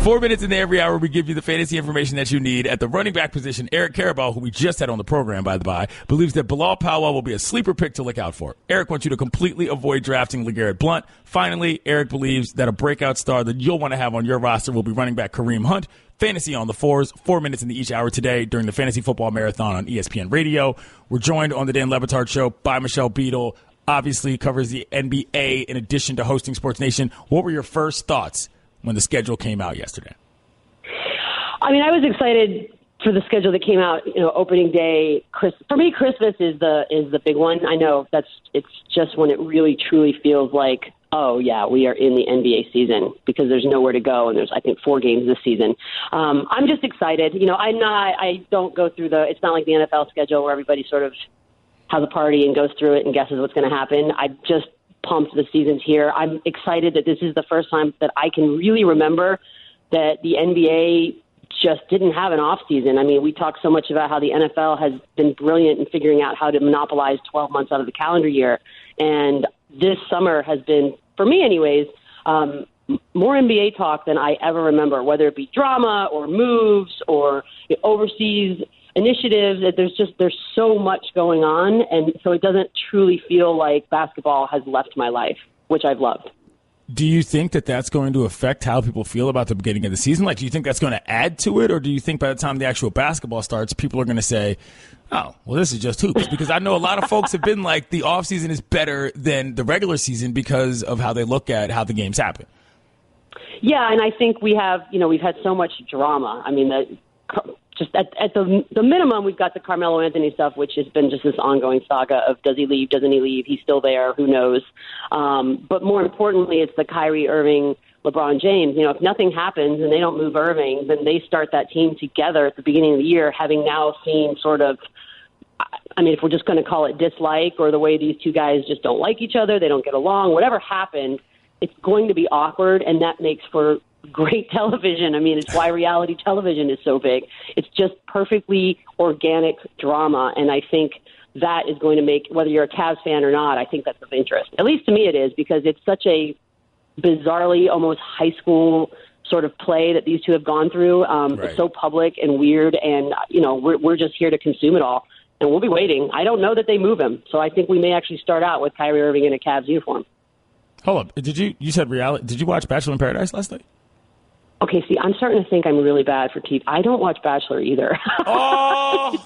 4 minutes into every hour, we give you the fantasy information that you need. At the running back position, Eric Karabell, who we just had on the program, by the by, believes that Bilal Powell will be a sleeper pick to look out for. Eric wants you to completely avoid drafting LeGarrette Blount. Finally, Eric believes that a breakout star that you'll want to have on your roster will be running back Kareem Hunt. Fantasy on the Fours, 4 minutes into each hour today during the Fantasy Football Marathon on ESPN Radio. We're joined on the Dan Le Batard Show by Michelle Beadle. Obviously covers the NBA in addition to hosting Sports Nation. What were your first thoughts when the schedule came out yesterday? I was excited for the schedule that came out. Opening day. For me, Christmas is the big one. I know it's just when it really truly feels like, oh yeah, we are in the NBA season because there's nowhere to go, and there's I think 4 games this season. I'm just excited. I don't go through it's not like the NFL schedule where everybody sort of has a party and goes through it and guesses what's going to happen. I just pumped the season's here. I'm excited that this is the first time that I can really remember that the NBA just didn't have an off season. We talk so much about how the NFL has been brilliant in figuring out how to monopolize 12 months out of the calendar year. And this summer has been, for me anyways, more NBA talk than I ever remember, whether it be drama or moves or overseas initiatives. There's so much going on, and so it doesn't truly feel like basketball has left my life, which I've loved. Do you think that that's going to affect how people feel about the beginning of the season? Do you think that's going to add to it, or do you think by the time the actual basketball starts, people are going to say, oh, well, this is just hoops? Because I know a lot of folks have been like, the offseason is better than the regular season because of how they look at how the games happen. Yeah, and I think we've had so much drama. Just at the minimum, we've got the Carmelo Anthony stuff, which has been just this ongoing saga of does he leave, doesn't he leave, he's still there, who knows. But more importantly, it's the Kyrie Irving, LeBron James. If nothing happens and they don't move Irving, then they start that team together at the beginning of the year, having now seen sort of, if we're just going to call it dislike or the way these two guys just don't like each other, they don't get along, whatever happened, it's going to be awkward, and that makes for great television. It's why reality television is so big. It's just perfectly organic drama, and I think that is going to make, whether you're a Cavs fan or not, I think that's of interest. At least to me it is, because it's such a bizarrely almost high school sort of play that these two have gone through. Right. It's so public and weird, and we're just here to consume it all, and we'll be waiting. I don't know that they move him, so I think we may actually start out with Kyrie Irving in a Cavs uniform. Hold up. You said reality. Did you watch Bachelor in Paradise last night? Okay, see, I'm starting to think I'm really bad for TV. I don't watch Bachelor either. Oh!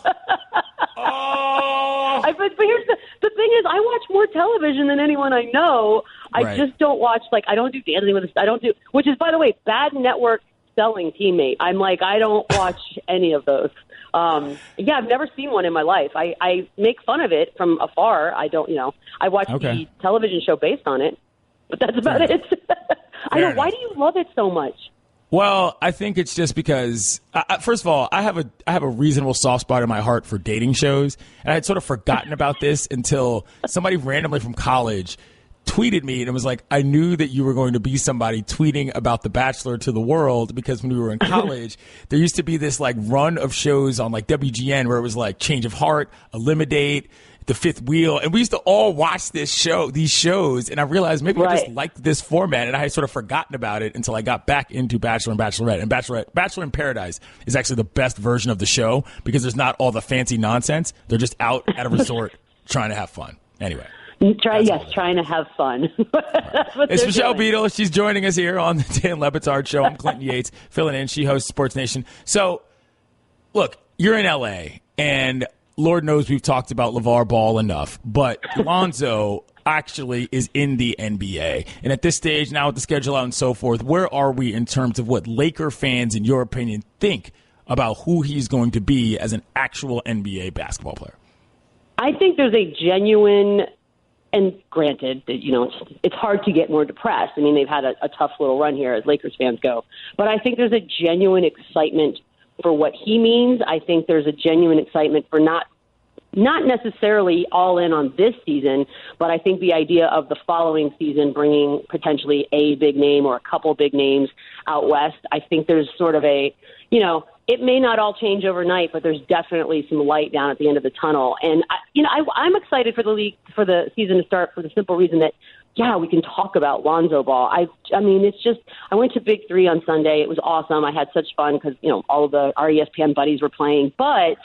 But here's the thing is, I watch more television than anyone I know. I just don't watch, I don't do Dancing with the Stars. Which is, by the way, bad network selling teammate. I'm like, I don't watch any of those. Yeah, I've never seen one in my life. I make fun of it from afar. I don't, I watch the television show based on it, but that's about it. I know. Why do you love it so much? Well, I think it's just because, first of all, I have a reasonable soft spot in my heart for dating shows, and I had sort of forgotten about this until somebody randomly from college tweeted me, and it was like, I knew that you were going to be somebody tweeting about The Bachelor to the world, because when we were in college, there used to be this like run of shows on like WGN where it was like Change of Heart, Eliminate, The Fifth Wheel, and we used to all watch these shows, and I realized maybe I just liked this format, and I had sort of forgotten about it until I got back into Bachelor and Bachelorette. And Bachelor in Paradise is actually the best version of the show because there's not all the fancy nonsense. They're just out at a resort trying to have fun. Anyway. Trying to have fun. It's Michelle Beadle. She's joining us here on the Dan Le Batard Show. I'm Clinton Yates, filling in. She hosts Sports Nation. So, look, you're in L.A., and Lord knows we've talked about LeVar Ball enough, but Lonzo actually is in the NBA. And at this stage, now with the schedule out and so forth, where are we in terms of what Laker fans, in your opinion, think about who he's going to be as an actual NBA basketball player? I think there's a genuine, and granted, it's hard to get more depressed. I mean, they've had a tough little run here as Lakers fans go. But I think there's a genuine excitement for what he means. I think there's a genuine excitement for not necessarily all in on this season, but I think the idea of the following season bringing potentially a big name or a couple big names out west. I think there's sort of it may not all change overnight, but there's definitely some light down at the end of the tunnel. And I'm excited for the league, for the season to start, for the simple reason that, we can talk about Lonzo Ball. I mean, it's just, I went to Big 3 on Sunday. It was awesome. I had such fun because, all of our ESPN buddies were playing, but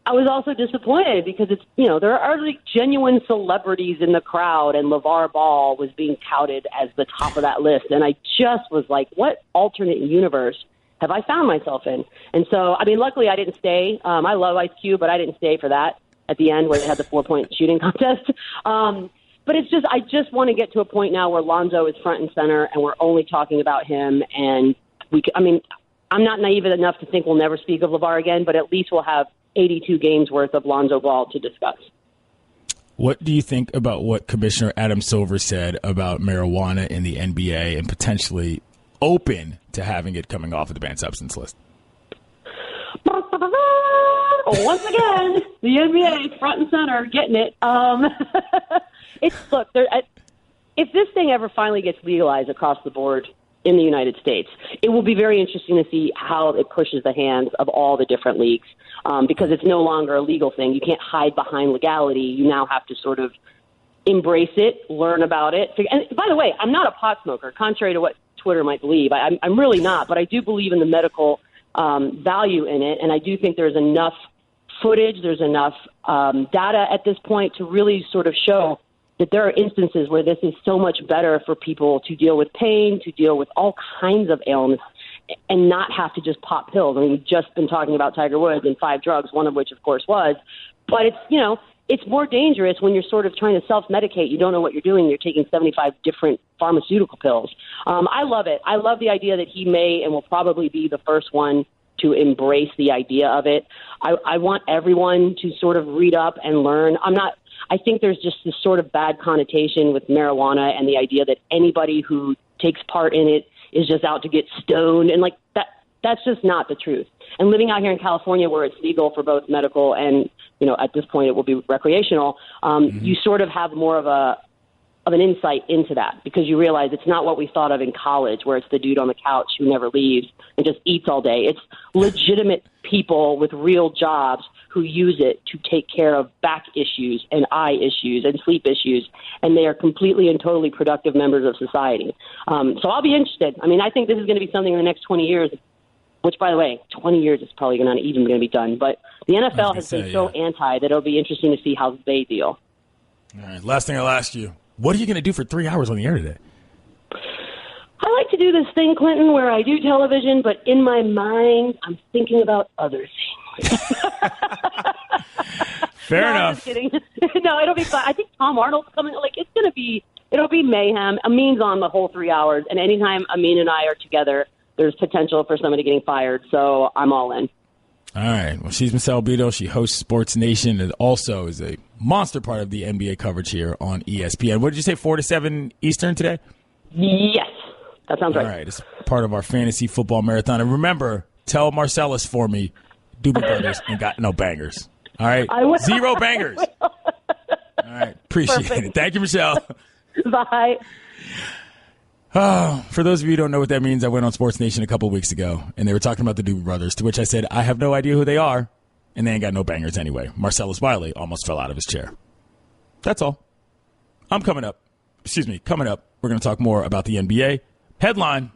I was also disappointed because it's, there are like genuine celebrities in the crowd, and LeVar Ball was being touted as the top of that list. And I just was like, what alternate universe have I found myself in? And so, I mean, luckily I didn't stay. I love Ice Cube, but I didn't stay for that at the end where they had the 4-point shooting contest. But it's just, I just want to get to a point now where Lonzo is front and center, and we're only talking about him. And I'm not naive enough to think we'll never speak of LeVar again, but at least we'll have 82 games worth of Lonzo Ball to discuss. What do you think about what Commissioner Adam Silver said about marijuana in the NBA and potentially open to having it coming off of the banned substance list? Once again, the NBA is front and center, getting it. If this thing ever finally gets legalized across the board in the United States, it will be very interesting to see how it pushes the hands of all the different leagues, because it's no longer a legal thing. You can't hide behind legality. You now have to sort of embrace it, learn about it. And by the way, I'm not a pot smoker, contrary to what Twitter might believe. I'm really not, but I do believe in the medical value in it, and I do think there's enough footage, there's enough data at this point to really sort of show that there are instances where this is so much better for people to deal with pain, to deal with all kinds of ailments, and not have to just pop pills. I mean, we've just been talking about Tiger Woods and 5 drugs, one of which, of course, was. But it's more dangerous when you're sort of trying to self-medicate. You don't know what you're doing. You're taking 75 different pharmaceutical pills. I love it. I love the idea that he may and will probably be the first one to embrace the idea of it. I want everyone to sort of read up and learn. I think there's just this sort of bad connotation with marijuana and the idea that anybody who takes part in it is just out to get stoned. And that's just not the truth. And living out here in California where it's legal for both medical and, at this point it will be recreational, you sort of have more of an insight into that because you realize it's not what we thought of in college where it's the dude on the couch who never leaves and just eats all day. It's legitimate people with real jobs who use it to take care of back issues and eye issues and sleep issues, and they are completely and totally productive members of society. So I'll be interested. I mean, I think this is going to be something in the next 20 years, which, by the way, 20 years is probably not even going to be done. But the NFL has been so anti that it'll be interesting to see how they deal. All right, last thing I'll ask you. What are you going to do for 3 hours on the air today? I like to do this thing, Clinton, where I do television, but in my mind, I'm thinking about other things. Fair enough. I'm just kidding. No, it'll be fun. I think Tom Arnold's coming. It'll be mayhem. Amin's on the whole 3 hours, and anytime Amin and I are together, there's potential for somebody getting fired. So I'm all in. All right. Well, she's Michelle Beadle. She hosts Sports Nation and also is a monster part of the NBA coverage here on ESPN. What did you say, 4 to 7 Eastern today? Yes, that sounds right. All right. It's part of our fantasy football marathon. And remember, tell Marcellus for me, Doobie Brothers ain't got no bangers. All right? I will. 0 bangers. All right. Appreciate it. Thank you, Michelle. Bye. Oh, for those of you who don't know what that means, I went on Sports Nation a couple weeks ago, and they were talking about the Doobie Brothers, to which I said, I have no idea who they are, and they ain't got no bangers anyway. Marcellus Wiley almost fell out of his chair. That's all. Coming up, we're going to talk more about the NBA. Headline,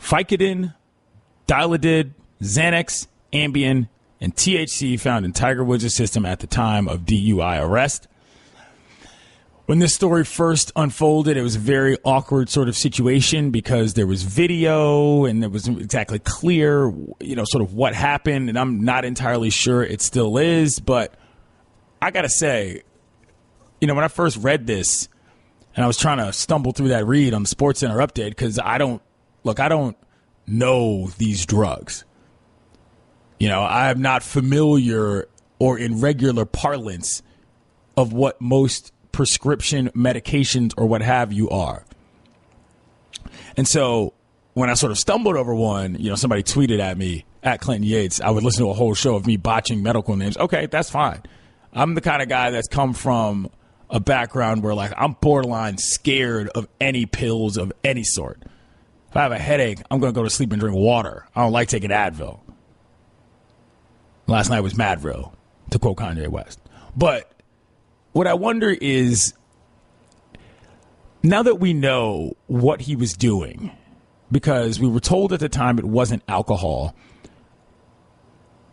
Vicodin, Dilaudid, Xanax, Ambien, and THC found in Tiger Woods' system at the time of DUI arrest. When this story first unfolded, it was a very awkward sort of situation because there was video and it wasn't exactly clear, sort of what happened. And I'm not entirely sure it still is. But I got to say, when I first read this and I was trying to stumble through that read on the SportsCenter update, because I don't know these drugs. I am not familiar or in regular parlance of what most prescription medications or what have you are. And so when I sort of stumbled over one, somebody tweeted at me, at Clinton Yates, I would listen to a whole show of me botching medical names. Okay, that's fine. I'm the kind of guy that's come from a background where, I'm borderline scared of any pills of any sort. If I have a headache, I'm going to go to sleep and drink water. I don't like taking Advil. Last night was Madville, to quote Kanye West. But what I wonder is, now that we know what he was doing, because we were told at the time it wasn't alcohol,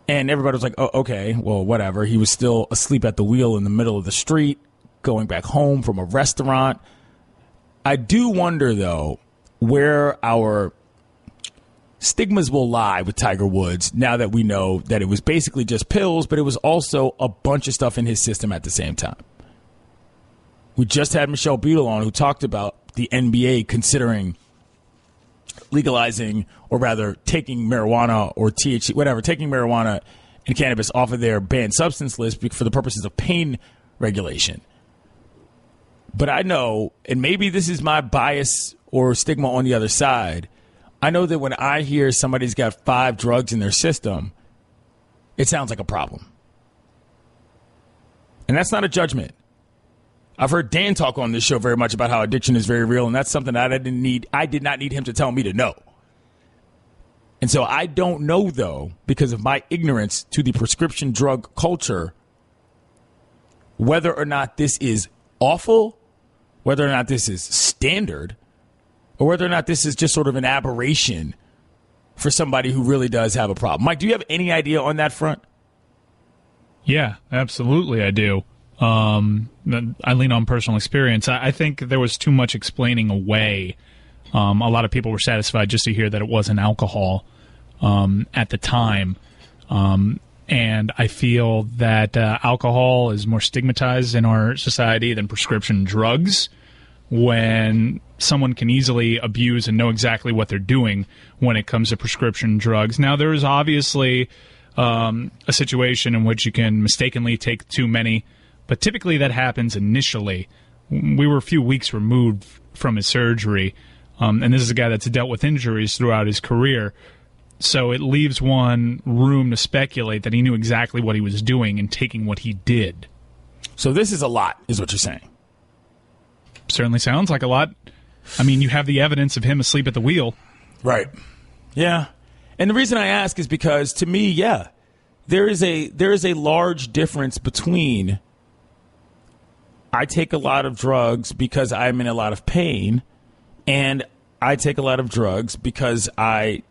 and everybody was like, oh, okay, well, whatever. He was still asleep at the wheel in the middle of the street, going back home from a restaurant. I do wonder, though, where our stigmas will lie with Tiger Woods now that we know that it was basically just pills, but it was also a bunch of stuff in his system at the same time. We just had Michelle Beadle on, who talked about the NBA considering legalizing, or rather taking marijuana or THC, whatever, taking marijuana and cannabis off of their banned substance list for the purposes of pain regulation. But I know, and maybe this is my bias or stigma on the other side, I know that when I hear somebody's got 5 drugs in their system, it sounds like a problem. And that's not a judgment. I've heard Dan talk on this show very much about how addiction is very real, and that's something that I did not need him to tell me to know. And so I don't know, though, because of my ignorance to the prescription drug culture, whether or not this is awful, whether or not this is standard, or whether or not this is just sort of an aberration for somebody who really does have a problem. Mike, do you have any idea on that front? Yeah, absolutely I do. I lean on personal experience. I think there was too much explaining away. A lot of people were satisfied just to hear that it wasn't alcohol at the time. And I feel that alcohol is more stigmatized in our society than prescription drugs, when someone can easily abuse and know exactly what they're doing when it comes to prescription drugs. Now, there is obviously a situation in which you can mistakenly take too many, but typically that happens initially. We were a few weeks removed from his surgery, and this is a guy that's dealt with injuries throughout his career. So it leaves one room to speculate that he knew exactly what he was doing and taking what he did. So this is a lot, is what you're saying. Certainly sounds like a lot. I mean, you have the evidence of him asleep at the wheel. Right. Yeah. And the reason I ask is because, to me, yeah, there is a large difference between I take a lot of drugs because I'm in a lot of pain, and I take a lot of drugs because I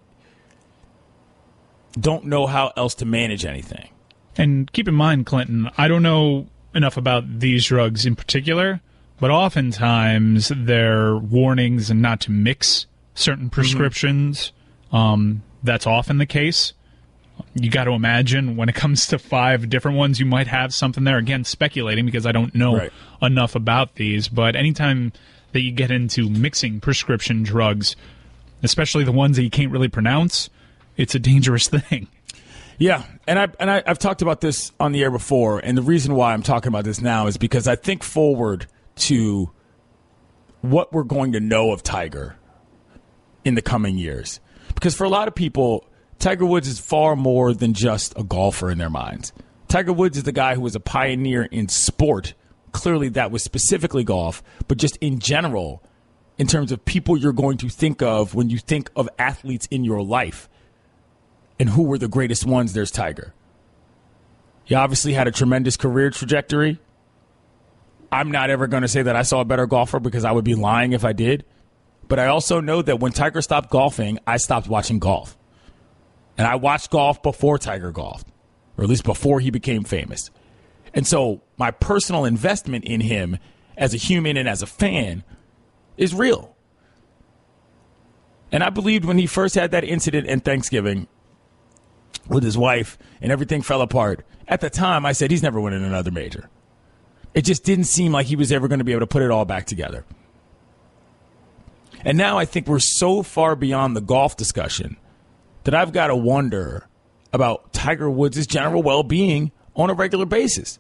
don't know how else to manage anything. And keep in mind, Clinton, I don't know enough about these drugs in particular, but oftentimes there are warnings and not to mix certain prescriptions. That's often the case. You got to imagine when it comes to 5 different ones, you might have something there. Again, speculating because I don't know enough about these. But anytime that you get into mixing prescription drugs, especially the ones that you can't really pronounce. It's a dangerous thing. Yeah, and I've talked about this on the air before, and the reason why I'm talking about this now is because I think forward to what we're going to know of Tiger in the coming years. Because for a lot of people, Tiger Woods is far more than just a golfer in their minds. Tiger Woods is the guy who was a pioneer in sport. Clearly that was specifically golf, but just in general, in terms of people you're going to think of when you think of athletes in your life. And who were the greatest ones? There's Tiger. He obviously had a tremendous career trajectory. I'm not ever going to say that I saw a better golfer because I would be lying if I did. But I also know that when Tiger stopped golfing, I stopped watching golf. And I watched golf before Tiger golfed, or at least before he became famous. And so my personal investment in him as a human and as a fan is real. And I believed when he first had that incident in Thanksgiving with his wife and everything fell apart. At the time, I said, he's never winning another major. It just didn't seem like he was ever going to be able to put it all back together. And now I think we're so far beyond the golf discussion that I've got to wonder about Tiger Woods' general well-being on a regular basis.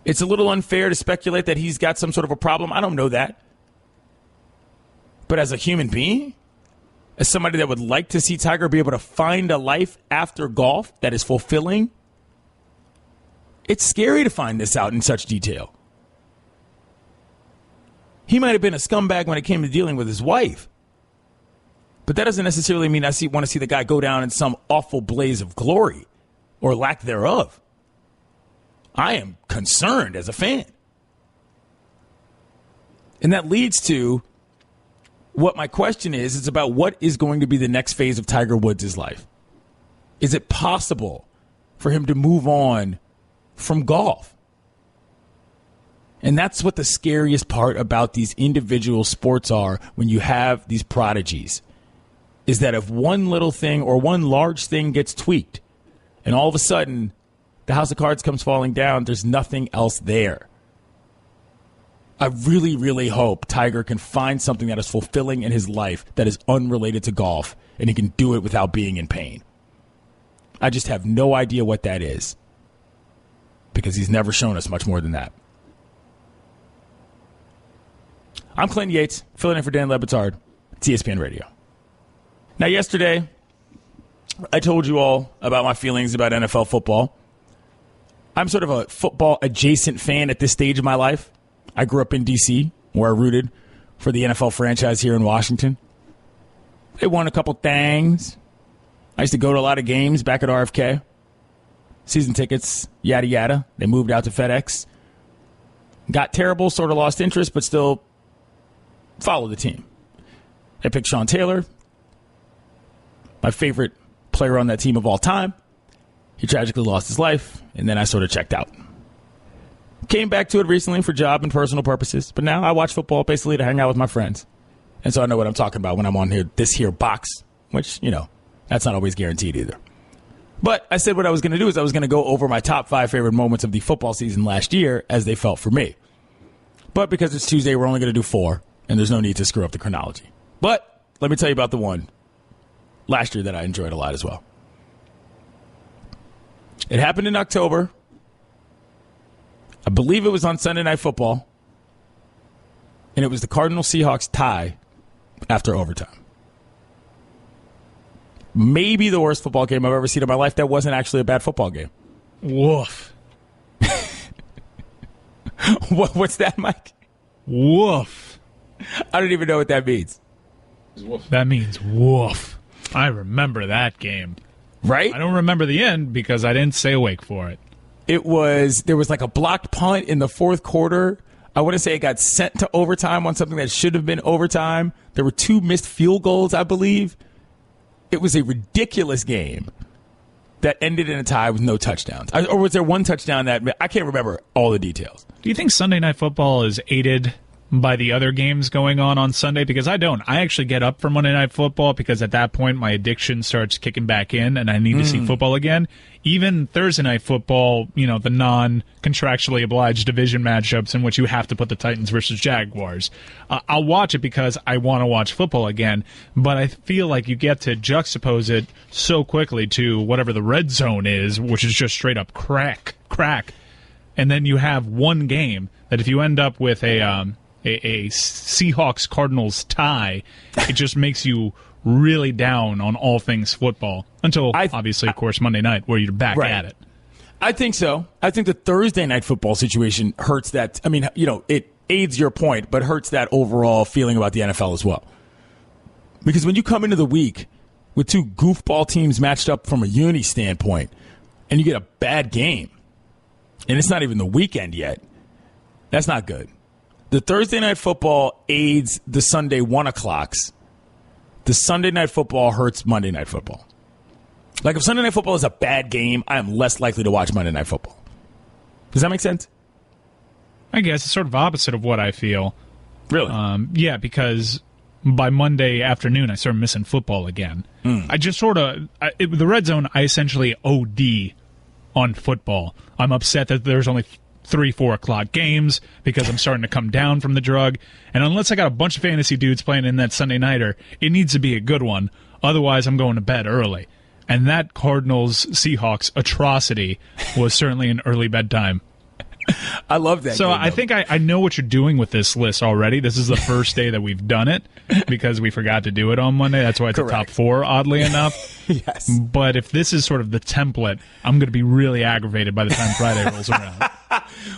It's a little unfair to speculate that he's got some sort of a problem. I don't know that. But as a human being, as somebody that would like to see Tiger be able to find a life after golf that is fulfilling, it's scary to find this out in such detail. He might have been a scumbag when it came to dealing with his wife, but that doesn't necessarily mean I want to see the guy go down in some awful blaze of glory or lack thereof. I am concerned as a fan. And that leads to what my question is. It's about what is going to be the next phase of Tiger Woods' life. Is it possible for him to move on from golf? And that's what the scariest part about these individual sports are when you have these prodigies, is that if one little thing or one large thing gets tweaked and all of a sudden the house of cards comes falling down, there's nothing else there. I really, really hope Tiger can find something that is fulfilling in his life that is unrelated to golf, and he can do it without being in pain. I just have no idea what that is, because he's never shown us much more than that. I'm Clinton Yates, filling in for Dan Le Batard. It's ESPN Radio. Now, yesterday, I told you all about my feelings about NFL football. I'm sort of a football-adjacent fan at this stage of my life. I grew up in D.C., where I rooted for the NFL franchise here in Washington. They won a couple things. I used to go to a lot of games back at RFK. Season tickets, yada, yada. They moved out to FedEx. Got terrible, sort of lost interest, but still followed the team. I picked Sean Taylor, my favorite player on that team of all time. He tragically lost his life, and then I sort of checked out. Came back to it recently for job and personal purposes, but now I watch football basically to hang out with my friends. And so I know what I'm talking about when I'm on here, this here box, which, that's not always guaranteed either. But I said what I was going to do is I was going to go over my top 5 favorite moments of the football season last year as they felt for me. But because it's Tuesday, we're only going to do 4, and there's no need to screw up the chronology. But let me tell you about the one last year that I enjoyed a lot as well. It happened in October. I believe it was on Sunday Night Football, and it was the Cardinals-Seahawks tie after overtime. Maybe the worst football game I've ever seen in my life. That wasn't actually a bad football game. Woof. What's that, Mike? Woof. I don't even know what that means. That means woof. I remember that game. Right? I don't remember the end because I didn't stay awake for it. There was like a blocked punt in the fourth quarter. I want to say it got sent to overtime on something that should have been overtime. There were 2 missed field goals, I believe. It was a ridiculous game that ended in a tie with no touchdowns. Or was there one touchdown that I can't remember all the details. Do you think Sunday Night Football is aided by the other games going on Sunday, because I don't. I actually get up for Monday Night Football because at that point my addiction starts kicking back in and I need to see football again. Even Thursday Night Football, the non-contractually obliged division matchups in which you have to put the Titans versus Jaguars. I'll watch it because I want to watch football again, but I feel like you get to juxtapose it so quickly to whatever the red zone is, which is just straight up crack. And then you have one game that if you end up with a Seahawks-Cardinals tie, it just makes you really down on all things football until, obviously, of course, Monday night, where you're back at it. I think so. I think the Thursday night football situation hurts that. I mean, it aids your point, but hurts that overall feeling about the NFL as well. Because when you come into the week with two goofball teams matched up from a uni standpoint, and you get a bad game, and it's not even the weekend yet, that's not good. The Thursday night football aids the Sunday 1 o'clocks. The Sunday night football hurts Monday night football. Like, if Sunday night football is a bad game, I am less likely to watch Monday night football. Does that make sense? I guess it's sort of opposite of what I feel. Really? Yeah, because by Monday afternoon, I start missing football again. I just sort of, the red zone, I essentially OD on football. I'm upset that there's only 3-4 o'clock games because I'm starting to come down from the drug. And unless I got a bunch of fantasy dudes playing in that Sunday nighter, it needs to be a good one. Otherwise, I'm going to bed early. And that Cardinals-Seahawks atrocity was certainly an early bedtime. I love that. So game, I think I know what you're doing with this list already. This is the first day that we've done it because we forgot to do it on Monday. That's why it's a top 4, oddly enough. Yes. But if this is sort of the template, I'm going to be really aggravated by the time Friday rolls around.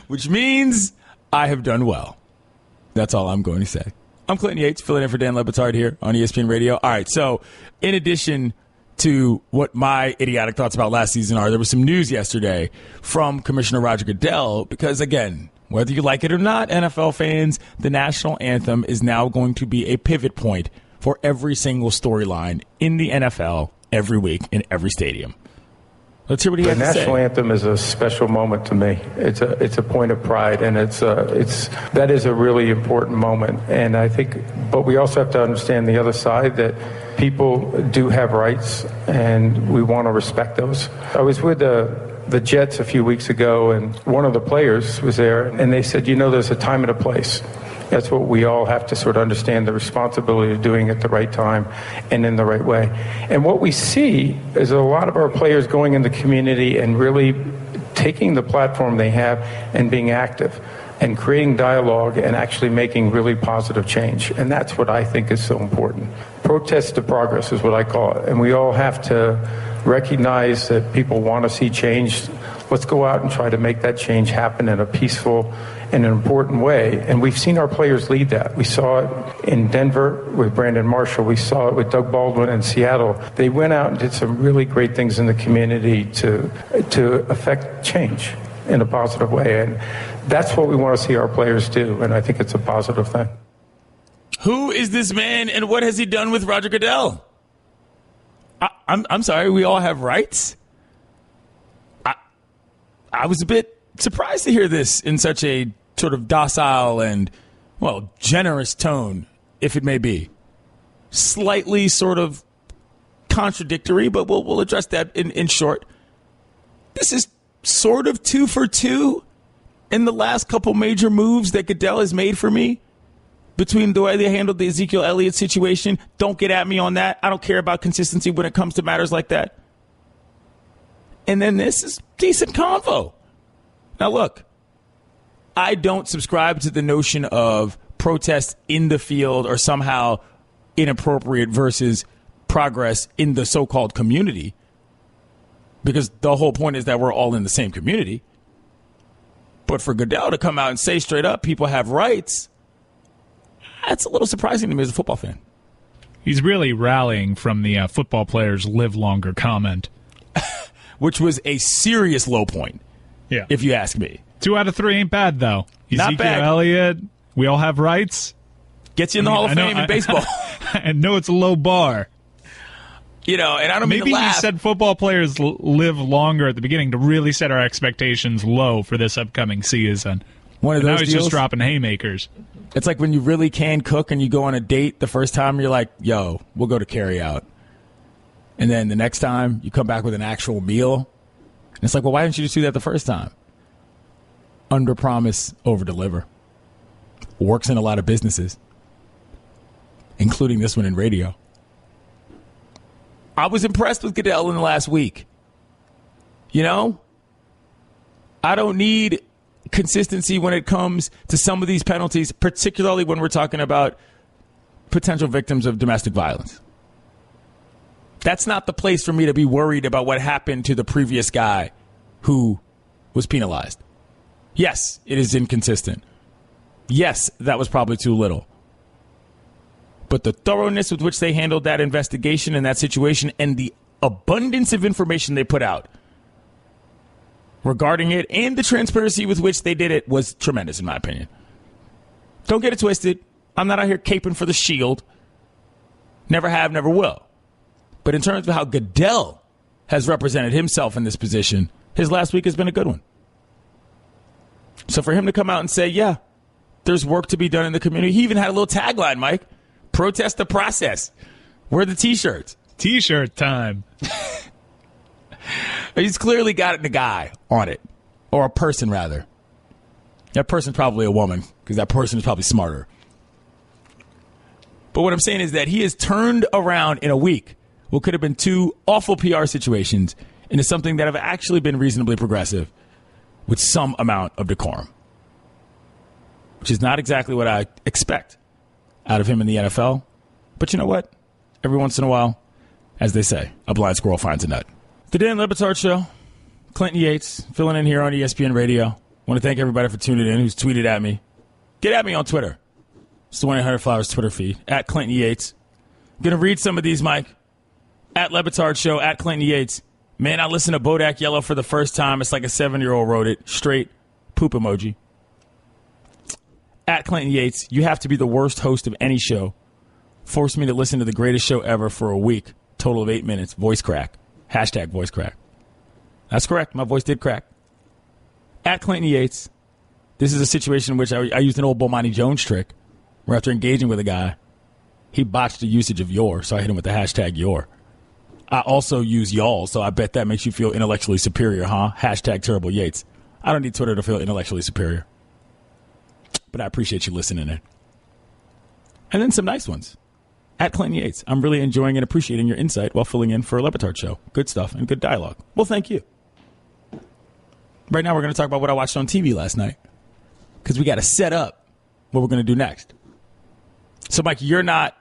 Which means I have done well. That's all I'm going to say. I'm Clinton Yates, filling in for Dan Le Batard here on ESPN Radio. All right, so in addition to what my idiotic thoughts about last season are, there was some news yesterday from Commissioner Roger Goodell because, again, whether you like it or not, NFL fans, the national anthem is now going to be a pivot point for every single storyline in the NFL every week in every stadium. Let's hear what he has to say. The national anthem is a special moment to me. It's a point of pride, and that is a really important moment. And I think, but we also have to understand the other side that people do have rights, and we want to respect those. I was with the Jets a few weeks ago, and one of the players was there, and they said, there's a time and a place. That's what we all have to sort of understand, the responsibility of doing it the right time and in the right way. And what we see is a lot of our players going in the community and really taking the platform they have and being active and creating dialogue and actually making really positive change. And that's what I think is so important. Protest to progress is what I call it. And we all have to recognize that people want to see change. Let's go out and try to make that change happen in a peaceful and an important way. And we've seen our players lead that. We saw it in Denver with Brandon Marshall. We saw it with Doug Baldwin in Seattle. They went out and did some really great things in the community to affect change in a positive way. And that's what we want to see our players do. And I think it's a positive thing. Who is this man and what has he done with Roger Goodell? I'm sorry, we all have rights? I was a bit surprised to hear this in such a sort of docile and, generous tone, if it may be. Slightly sort of contradictory, but we'll address that in short. This is sort of 2 for 2 in the last couple major moves that Goodell has made for me. Between the way they handled the Ezekiel Elliott situation, don't get at me on that. I don't care about consistency when it comes to matters like that. And then this is decent convo. Now, look, I don't subscribe to the notion of protest in the field or somehow inappropriate versus progress in the so-called community, because the whole point is that we're all in the same community. But for Goodell to come out and say straight up people have rights, that's a little surprising to me as a football fan. He's really rallying from the football players live longer comment. Which was a serious low point, if you ask me. 2 out of 3 ain't bad, though. Not bad. Ezekiel Elliott, we all have rights. Gets you in the Hall of Fame in baseball. I know it's a low bar. And I don't mean to laugh. Maybe he said football players live longer at the beginning to really set our expectations low for this upcoming season. One of those now he's deals? just dropping haymakers. It's like when you really can cook and you go on a date the first time, you're like, yo, we'll go to carry out. And then the next time you come back with an actual meal. And it's like, well, why didn't you just do that the first time? Under promise, over deliver. Works in a lot of businesses, including this one in radio. I was impressed with Goodell in the last week. You know, I don't need consistency when it comes to some of these penalties, particularly when we're talking about potential victims of domestic violence. That's not the place for me to be worried about what happened to the previous guy who was penalized. Yes, it is inconsistent. Yes, that was probably too little. But the thoroughness with which they handled that investigation and that situation and the abundance of information they put out regarding it and the transparency with which they did it was tremendous, in my opinion. Don't get it twisted. I'm not out here caping for the shield. Never have, never will. But in terms of how Goodell has represented himself in this position, his last week has been a good one. So for him to come out and say, yeah, there's work to be done in the community. He even had a little tagline, Mike. Protest the process. Wear the T-shirts. T-shirt time. He's clearly got the guy on it. Or a person, rather. That person's probably a woman, because that person is probably smarter. But what I'm saying is that he has turned around in a week what could have been two awful PR situations into something that have actually been reasonably progressive with some amount of decorum. Which is not exactly what I expect out of him in the NFL. But you know what? Every once in a while, as they say, a blind squirrel finds a nut. The Dan Le Batard Show. Clinton Yates filling in here on ESPN Radio. I want to thank everybody for tuning in who's tweeted at me. Get at me on Twitter. It's the 1-800-Flowers Twitter feed. At Clinton Yates. Going to read some of these, Mike. At Le Batard Show. At Clinton Yates. Man, I listened to Bodak Yellow for the first time. It's like a 7-year-old wrote it. Straight poop emoji. At Clinton Yates. You have to be the worst host of any show. Forced me to listen to the greatest show ever for a week. Total of 8 minutes. Voice crack. Hashtag voice crack. That's correct. My voice did crack. At Clinton Yates. This is a situation in which I used an old Bomani Jones trick where after engaging with a guy, he botched the usage of your, so I hit him with the hashtag your. I also use y'all, so I bet that makes you feel intellectually superior, huh? Hashtag terrible Yates. I don't need Twitter to feel intellectually superior. But I appreciate you listening in. And then some nice ones. At Clinton Yates. I'm really enjoying and appreciating your insight while filling in for a Le Batard Show. Good stuff and good dialogue. Well, thank you. Right now we're going to talk about what I watched on TV last night. Because we got to set up what we're going to do next. So, Mike, you're not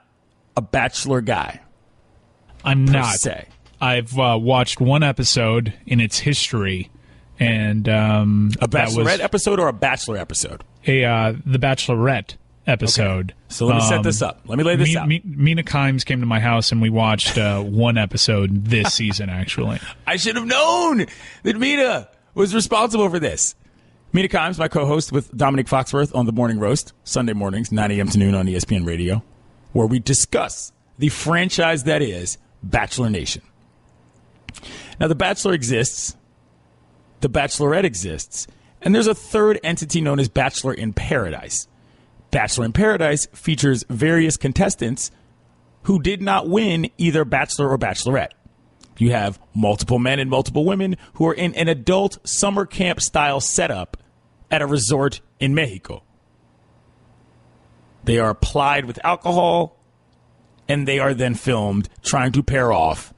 a Bachelor guy. I'm not. Se. I've watched one episode in its history. And a Bachelorette episode or a Bachelor episode? The Bachelorette episode. Okay. So let me set this up. Let me lay this out. Mina Kimes came to my house and we watched one episode this season, actually. I should have known that Mina was responsible for this. Mina Kimes, my co-host with Dominic Foxworth on The Morning Roast, Sunday mornings, 9 a.m. to noon on ESPN Radio, where we discuss the franchise that is Bachelor Nation. Now, The Bachelor exists. The Bachelorette exists. And there's a third entity known as Bachelor in Paradise. Bachelor in Paradise features various contestants who did not win either Bachelor or Bachelorette. You have multiple men and multiple women who are in an adult summer camp style setup at a resort in Mexico. They are plied with alcohol and they are then filmed trying to pair off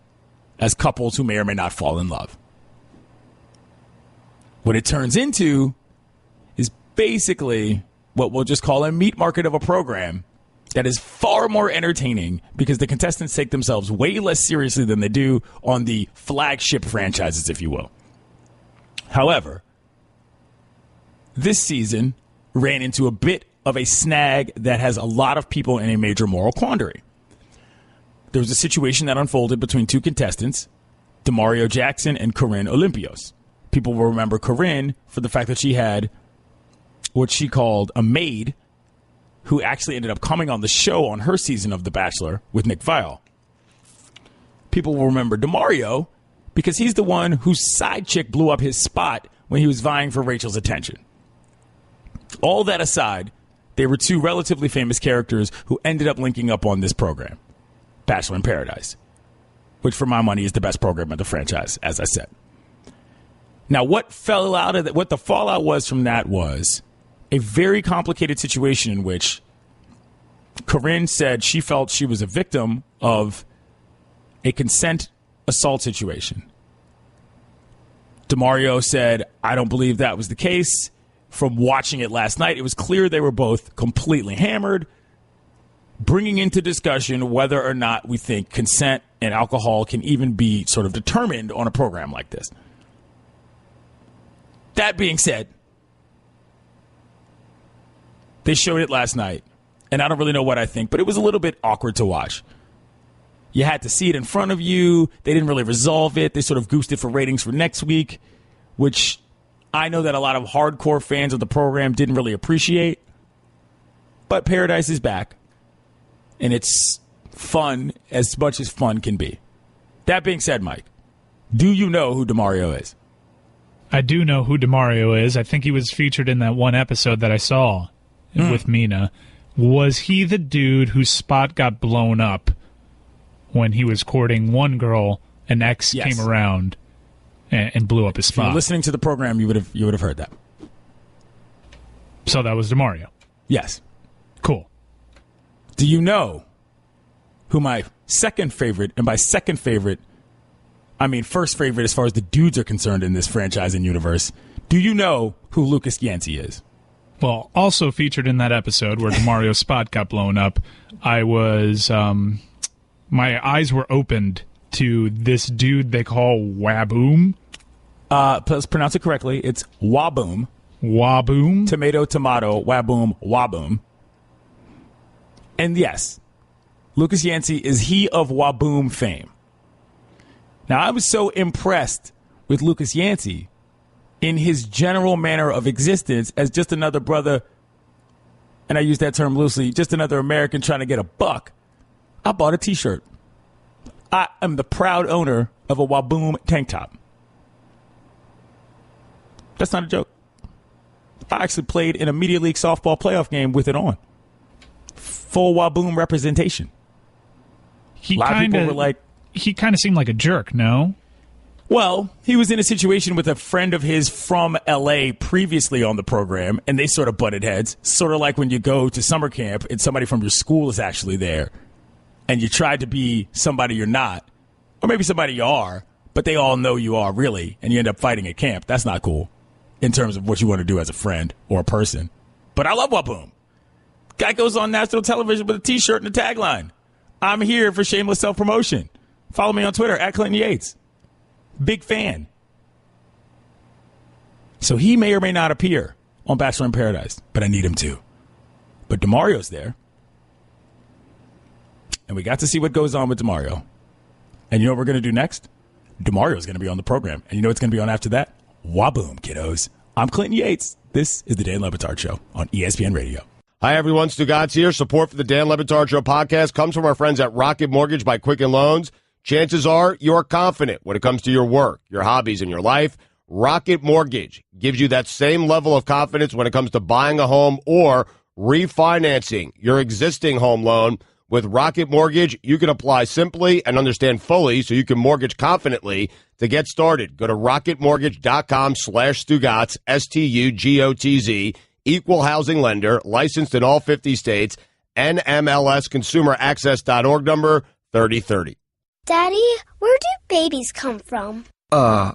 as couples who may or may not fall in love. What it turns into is basically what we'll just call a meat market of a program that is far more entertaining because the contestants take themselves way less seriously than they do on the flagship franchises, if you will. However, this season ran into a bit of a snag that has a lot of people in a major moral quandary. There was a situation that unfolded between two contestants, Demario Jackson and Corinne Olympios. People will remember Corinne for the fact that she had what she called a maid who actually ended up coming on the show on her season of The Bachelor with Nick Viall. People will remember Demario because he's the one whose side chick blew up his spot when he was vying for Rachel's attention. All that aside, They were two relatively famous characters who ended up linking up on this program, Bachelor in Paradise, which for my money is the best program in the franchise, as I said. Now, what fell out of that, what the fallout was from that was a very complicated situation in which Corinne said she felt she was a victim of a consent assault situation. DeMario said, I don't believe that was the case. From watching it last night, it was clear they were both completely hammered, bringing into discussion whether or not we think consent and alcohol can even be sort of determined on a program like this. That being said, they showed it last night, and I don't really know what I think, but it was a little bit awkward to watch. You had to see it in front of you. They didn't really resolve it. They sort of goosed it for ratings for next week, which I know that a lot of hardcore fans of the program didn't really appreciate. But Paradise is back, and it's fun as much as fun can be. That being said, Mike, do you know who DeMario is? I do know who DeMario is. I think he was featured in that one episode that I saw with Mina. Was he the dude whose spot got blown up when he was courting one girl, an ex came around and blew up his spot? If you were listening to the program, you would have heard that. So that was DeMario? Yes. Cool. Do you know who my second favorite, and by second favorite, I mean first favorite as far as the dudes are concerned in this franchise and universe, do you know who Lucas Yancey is? Well, also featured in that episode where DeMario's spot got blown up, I was, my eyes were opened to this dude they call Whaboom. Let's pronounce it correctly. It's Whaboom. Whaboom? Tomato, Whaboom, Whaboom. And yes, Lucas Yancey, is he of Whaboom fame? Now, I was so impressed with Lucas Yancey in his general manner of existence as just another brother, and I use that term loosely, just another American trying to get a buck. I bought a T-shirt. I am the proud owner of a Whaboom tank top. That's not a joke. I actually played in a Media League softball playoff game with it on. Full Whaboom representation. A lot of people were like, he kind of seemed like a jerk, no? Well, he was in a situation with a friend of his from L.A. previously on the program, and they sort of butted heads. Sort of like when you go to summer camp and somebody from your school is actually there, and you try to be somebody you're not, or maybe somebody you are, but they all know you are really, and you end up fighting at camp. That's not cool in terms of what you want to do as a friend or a person. But I love Whaboom. Guy goes on national television with a T-shirt and a tagline. I'm here for shameless self-promotion. Follow me on Twitter, @ClintonYates. Big fan. So he may or may not appear on Bachelor in Paradise, but I need him to. But DeMario's there. And we got to see what goes on with DeMario. And you know what we're going to do next? DeMario's going to be on the program. And you know what's going to be on after that? Whaboom, kiddos. I'm Clinton Yates. This is the Dan Le Batard Show on ESPN Radio. Hi, everyone. Stugotz here. Support for the Dan Le Batard Show podcast comes from our friends at Rocket Mortgage by Quicken Loans. Chances are you're confident when it comes to your work, your hobbies, and your life. Rocket Mortgage gives you that same level of confidence when it comes to buying a home or refinancing your existing home loan. With Rocket Mortgage, you can apply simply and understand fully so you can mortgage confidently. To get started, go to rocketmortgage.com/Stugotz, STUGOTZ, equal housing lender, licensed in all 50 states, NMLSconsumeraccess.org number 3030. Daddy, where do babies come from? Honey?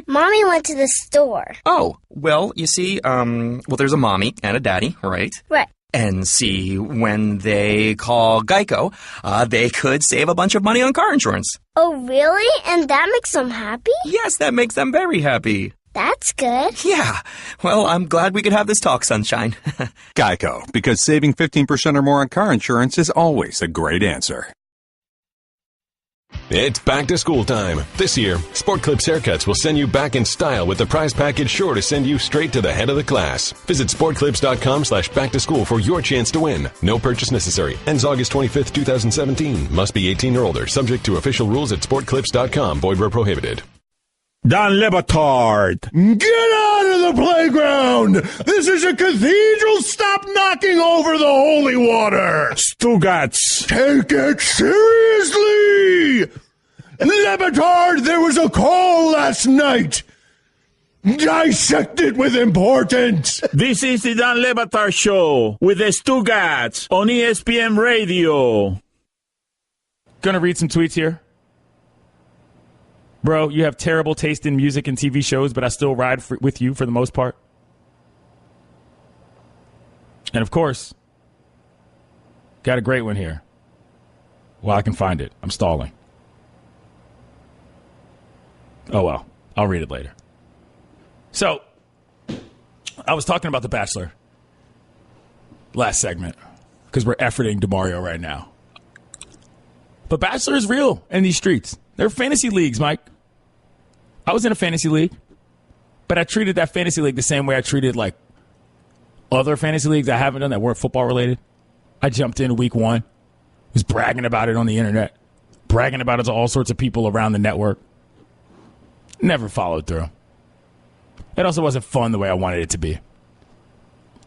Mommy went to the store. Oh, well, you see, there's a mommy and a daddy, right? Right. And see, when they call Geico, they could save a bunch of money on car insurance. Oh, really? And that makes them happy? Yes, that makes them very happy. That's good. Yeah. Well, I'm glad we could have this talk, sunshine. Geico, because saving 15% or more on car insurance is always a great answer. It's back to school time. This year, Sport Clips Haircuts will send you back in style with the prize package sure to send you straight to the head of the class. Visit sportclips.com/back-to-school for your chance to win. No purchase necessary. Ends August 25th, 2017. Must be 18 or older. Subject to official rules at sportclips.com. Void where prohibited. Dan Le Batard. Get out of the playground. This is a cathedral. Stop knocking over the holy water. Stugotz. Take it seriously. Le Batard, there was a call last night. Dissect it with importance. This is the Dan Le Batard Show with the Stugotz on ESPN Radio. Gonna read some tweets here. Bro, you have terrible taste in music and TV shows, but I still ride with you for the most part. And of course, got a great one here. Well, I can find it. I'm stalling. Oh, well. I'll read it later. So, I was talking about The Bachelor last segment because we're efforting DeMario right now. But Bachelor is real in these streets. They're fantasy leagues, Mike. I was in a fantasy league, but I treated that fantasy league the same way I treated, like, other fantasy leagues I haven't done that weren't football related. I jumped in week 1, was bragging about it on the internet, bragging about it to all sorts of people around the network. Never followed through. It also wasn't fun the way I wanted it to be.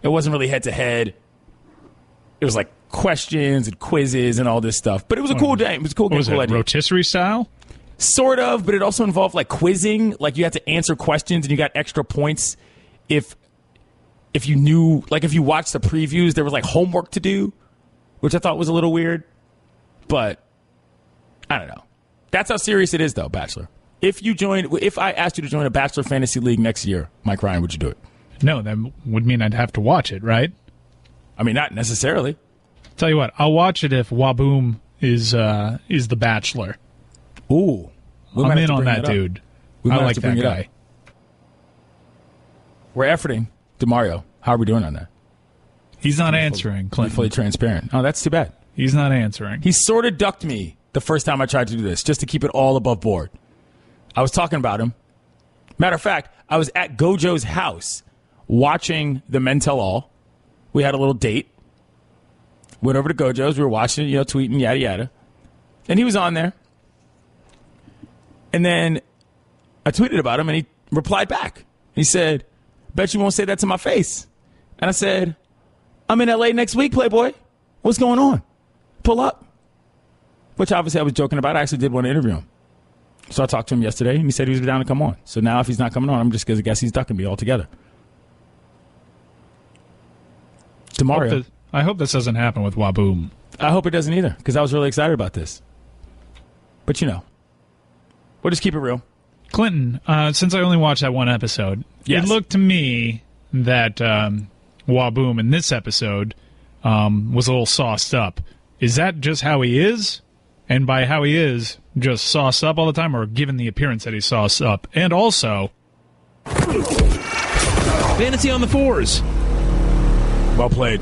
It wasn't really head-to-head. It was like questions and quizzes and all this stuff. But it was a cool game. It was a cool game. Was it rotisserie style? Sort of, but it also involved like quizzing. Like you had to answer questions and you got extra points if you knew, like if you watched the previews, there was like homework to do, which I thought was a little weird. But I don't know. That's how serious it is, though, Bachelor. If I asked you to join a Bachelor fantasy league next year, Mike Ryan, would you do it? No, that would mean I'd have to watch it, right? I mean, not necessarily. Tell you what, I'll watch it if Whaboom is the Bachelor. Ooh, I'm in on that dude. I like that guy. We're efforting DeMario. How are we doing on that? He's not answering, Clinton. Fully transparent. Oh, that's too bad. He's not answering. He sort of ducked me the first time I tried to do this, just to keep it all above board. I was talking about him. Matter of fact, I was at Gojo's house watching the Men Tell All. We had a little date. Went over to Gojo's. We were watching it, tweeting, yada, yada. And he was on there. And then I tweeted about him, and he replied back. He said, bet you won't say that to my face. And I said, I'm in L.A. next week, Playboy. What's going on? Pull up. Which obviously I was joking about. I actually did want to interview him. So I talked to him yesterday, and he said he was down to come on. So now if he's not coming on, I'm just going to guess he's ducking me altogether. DeMario. I hope this doesn't happen with Whaboom. I hope it doesn't either, because I was really excited about this. But, we'll just keep it real. Clinton, since I only watched that one episode, yes. It looked to me that Whaboom in this episode was a little sauced up. Is that just how he is? And by how he is, just sauced up all the time, or given the appearance that he's sauced up? And also, fantasy on the fours. Well played.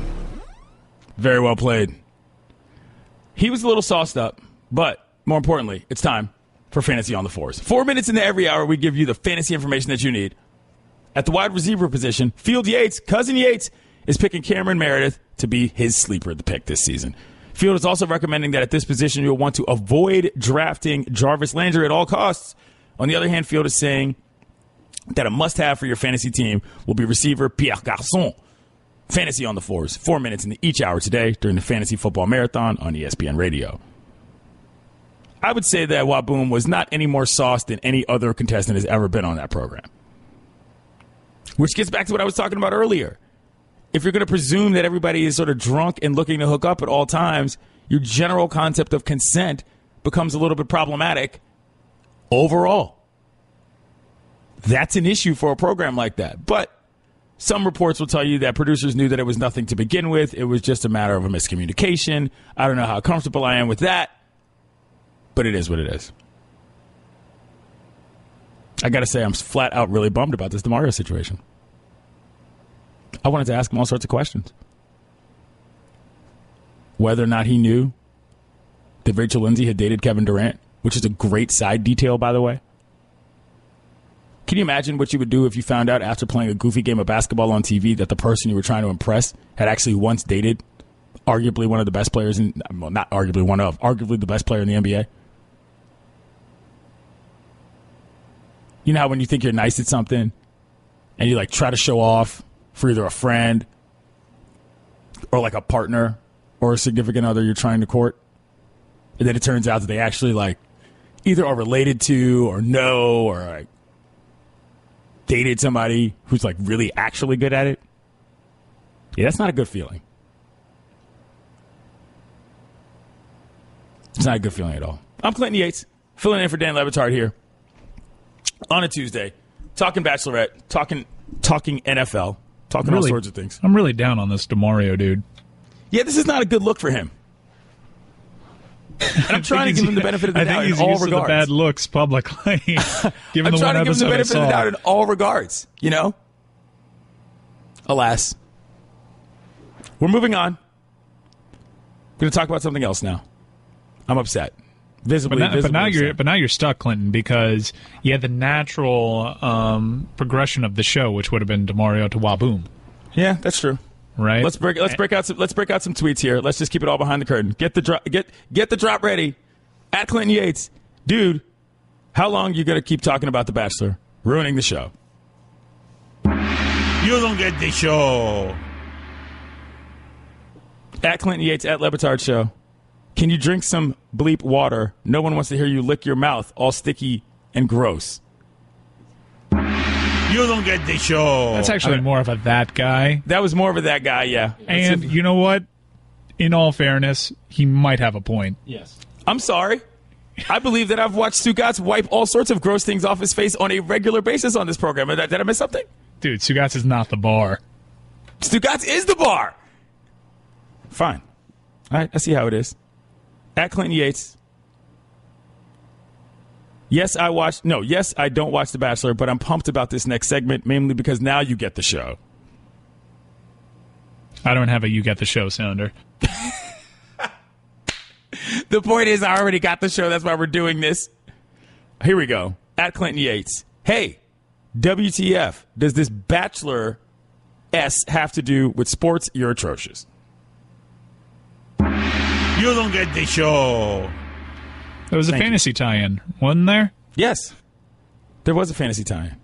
Very well played. He was a little sauced up, but more importantly, it's time for Fantasy on the Fours. 4 minutes into every hour, we give you the fantasy information that you need. At the wide receiver position, Field Yates, Cousin Yates, is picking Cameron Meredith to be his sleeper of the pick this season. Field is also recommending that at this position, you'll want to avoid drafting Jarvis Landry at all costs. On the other hand, Field is saying that a must-have for your fantasy team will be receiver Pierre Garçon. Fantasy on the Fours, 4 minutes into each hour today during the Fantasy Football Marathon on ESPN Radio. I would say that Whaboom was not any more sauced than any other contestant has ever been on that program. Which gets back to what I was talking about earlier. If you're going to presume that everybody is sort of drunk and looking to hook up at all times, your general concept of consent becomes a little bit problematic overall. That's an issue for a program like that. But some reports will tell you that producers knew that it was nothing to begin with. It was just a matter of a miscommunication. I don't know how comfortable I am with that, but it is what it is. I got to say, I'm flat out really bummed about this DeMario situation. I wanted to ask him all sorts of questions. Whether or not he knew that Rachel Lindsay had dated Kevin Durant, which is a great side detail, by the way. Can you imagine what you would do if you found out after playing a goofy game of basketball on TV that the person you were trying to impress had actually once dated arguably one of the best players not arguably one of, arguably the best player in the NBA? You know how when you think you're nice at something and you like try to show off for either a friend or like a partner or a significant other you're trying to court, and then it turns out that they actually like either are related to or know or like dated somebody who's like really actually good at it. Yeah, that's not a good feeling. It's not a good feeling at all. I'm Clinton Yates, filling in for Dan Le Batard here on a Tuesday, talking Bachelorette, talking NFL, talking all sorts of things. I'm really down on this DeMario dude. Yeah, this is not a good look for him. And I'm trying to give him the benefit of the doubt in all regards. I think he's used to the bad looks publicly. Given I'm the trying one to give him the episode benefit of the doubt in all regards, you know? Alas. We're moving on. We're going to talk about something else now. I'm upset. Visibly but now upset. you're stuck, Clinton, because you had the natural progression of the show, which would have been DeMario to Whaboom. Yeah, that's true. Right. Let's break out some tweets here. Let's just keep it all behind the curtain. Get the drop ready. At Clinton Yates, dude. How long you gonna keep talking about The Bachelor, ruining the show? You don't get the show. At Clinton Yates, at Le Batard Show. Can you drink some bleep water? No one wants to hear you lick your mouth, all sticky and gross. You don't get the show. That's actually more of a that guy. That was more of a that guy, yeah. And you know what? In all fairness, he might have a point. Yes. I'm sorry. I believe that I've watched Stugotz wipe all sorts of gross things off his face on a regular basis on this program. Did I miss something? Dude, Stugotz is not the bar. Stugotz is the bar. Fine. All right, I see how it is. At Clinton Yates. Yes, I don't watch The Bachelor, but I'm pumped about this next segment, mainly because now you get the show. I don't have a you get the show sounder. The point is, I already got the show. That's why we're doing this. Here we go. At Clinton Yates. Hey, WTF, does this Bachelor S have to do with sports? You're atrocious. You don't get the show. There was a fantasy tie-in, wasn't there? Yes. There was a fantasy tie-in.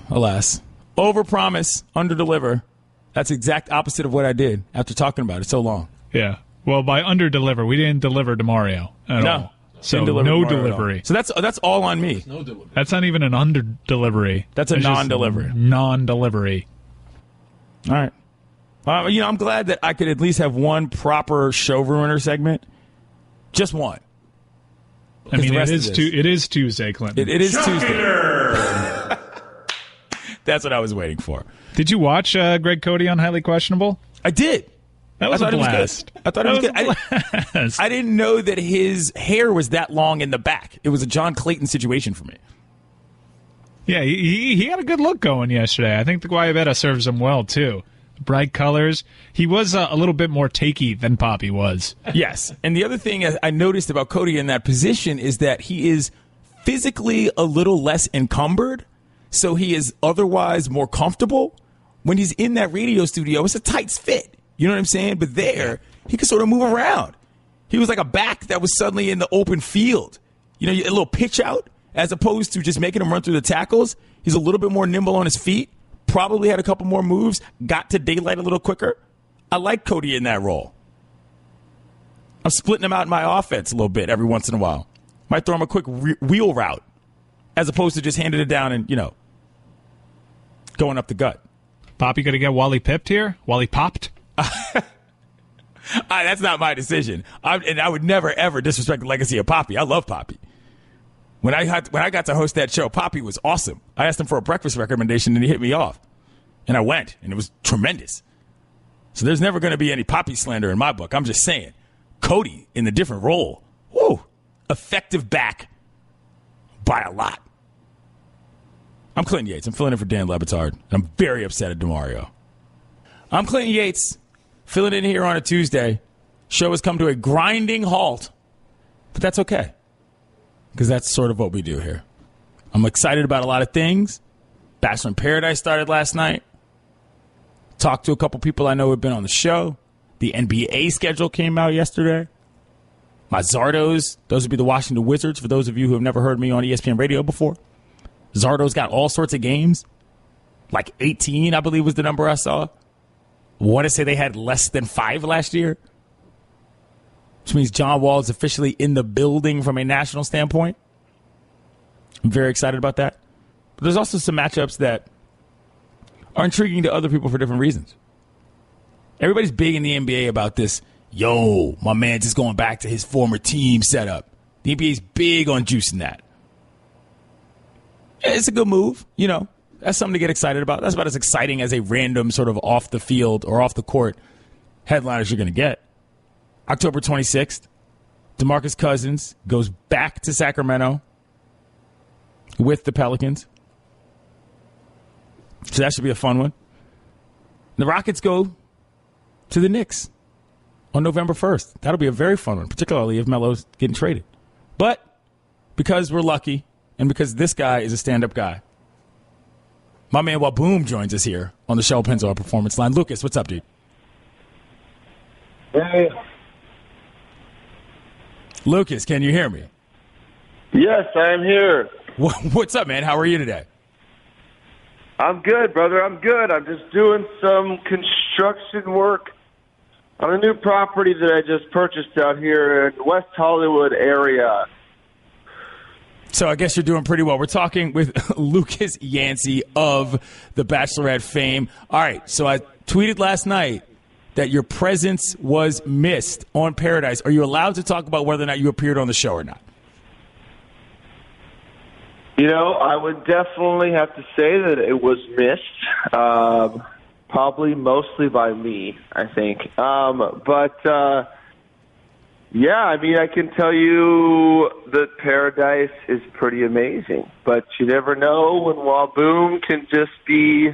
Alas. Overpromise, underdeliver. That's the exact opposite of what I did after talking about it so long. Yeah. Well, by underdeliver, we didn't deliver DeMario at all. So no delivery. So that's all on me. No delivery. That's not even an under-delivery. That's a non-delivery. Non-delivery. All right. I'm glad that I could at least have one proper show ruiner segment. Just one. I mean, it is Tuesday, Clinton. It is Tuesday. That's what I was waiting for. Did you watch Greg Cody on Highly Questionable? I did. That was a blast. I thought it was good. I didn't know that his hair was that long in the back. It was a John Clayton situation for me. Yeah, he had a good look going yesterday. I think the Guayabera serves him well, too. Bright colors. He was a little bit more takey than Poppy was. Yes. And the other thing I noticed about Cody in that position is that he is physically a little less encumbered, so he is otherwise more comfortable. When he's in that radio studio, it's a tight fit. You know what I'm saying? But there, he could sort of move around. He was like a back that was suddenly in the open field. You know, a little pitch out, as opposed to just making him run through the tackles. He's a little bit more nimble on his feet. Probably had a couple more moves, got to daylight a little quicker. I like Cody in that role. I'm splitting him out in my offense a little bit every once in a while. Might throw him a quick wheel route as opposed to just handing it down and, going up the gut. Poppy going to get Wally pipped here? Wally popped? That's not my decision. I would never, ever disrespect the legacy of Poppy. I love Poppy. When I got to host that show, Poppy was awesome. I asked him for a breakfast recommendation, and he hit me off. And I went, and it was tremendous. So there's never going to be any Poppy slander in my book. I'm just saying, Cody in the different role, whoo, effective back by a lot. I'm Clinton Yates. I'm filling in for Dan Le Batard, and I'm very upset at DeMario. I'm Clinton Yates, filling in here on a Tuesday. Show has come to a grinding halt, but that's okay. Because that's sort of what we do here. I'm excited about a lot of things. Bachelor in Paradise started last night. Talked to a couple people I know who have been on the show. The NBA schedule came out yesterday. My Zardos, those would be the Washington Wizards, for those of you who have never heard me on ESPN radio before. Zardo's got all sorts of games. Like 18, I believe, was the number I saw. I want to say they had less than 5 last year. Which means John Wall is officially in the building from a national standpoint. I'm very excited about that. But there's also some matchups that are intriguing to other people for different reasons. Everybody's big in the NBA about this, yo, my man just going back to his former team setup. The NBA's big on juicing that. It's a good move, you know. That's something to get excited about. That's about as exciting as a random sort of off the field or off the court headliners you're going to get. October 26th, DeMarcus Cousins goes back to Sacramento with the Pelicans. So that should be a fun one. The Rockets go to the Knicks on November 1st. That'll be a very fun one, particularly if Melo's getting traded. But because we're lucky and because this guy is a stand-up guy, my man Whaboom joins us here on the Shell Pennzoil Performance Line. Lucas, what's up, dude? Hey. Lucas, can you hear me? Yes, I am here. What's up, man? How are you today? I'm good, brother. I'm good. I'm just doing some construction work on a new property that I just purchased out here in West Hollywood area. So I guess you're doing pretty well. We're talking with Lucas Yancey of the Bachelorette fame. All right, so I tweeted last night that your presence was missed on Paradise. Are you allowed to talk about whether or not you appeared on the show or not? You know, I would definitely have to say that it was missed, probably mostly by me, I think. Yeah, I mean, I can tell you that Paradise is pretty amazing, but you never know when Whaboom can just be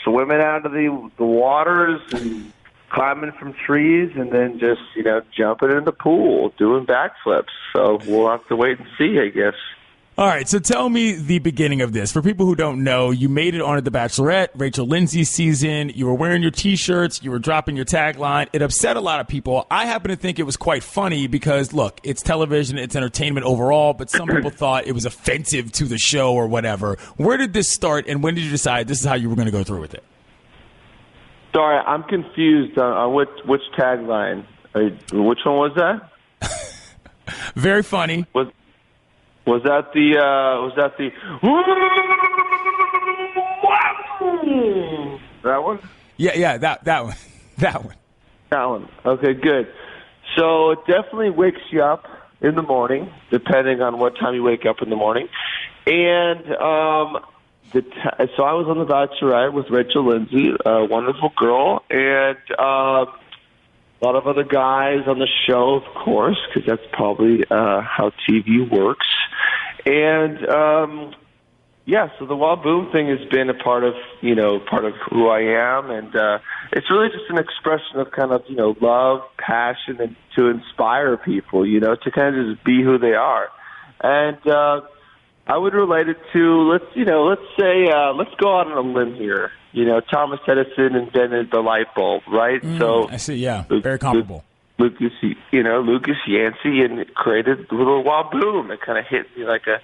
swimming out of the waters and climbing from trees and then just, you know, jumping in the pool, doing backflips. So we'll have to wait and see, I guess. All right, so tell me the beginning of this. For people who don't know, you made it on The Bachelorette, Rachel Lindsay's season. You were wearing your T-shirts. You were dropping your tagline. It upset a lot of people. I happen to think it was quite funny because, look, it's television, it's entertainment overall, but some people thought it was offensive to the show or whatever. Where did this start, and when did you decide this is how you were going to go through with it? Sorry, I'm confused on which tagline. Which one was that? Very funny. Was that the that one? Yeah, that one. That one. Okay, good. So it definitely wakes you up in the morning, depending on what time you wake up in the morning. And so I was on The Bachelorette with Rachel Lindsay, a wonderful girl, and a lot of other guys on the show, of course, because that's probably how TV works. And so the Whaboom thing has been a part of who I am, and it's really just an expression of kind of, you know, love, passion, and to inspire people, you know, to kind of just be who they are. And I would relate it to let's go out on a limb here. You know, Thomas Edison invented the light bulb, right? So I see, yeah, very comparable. Lucas Yancey, and created the little Whaboom. It kind of hit me like a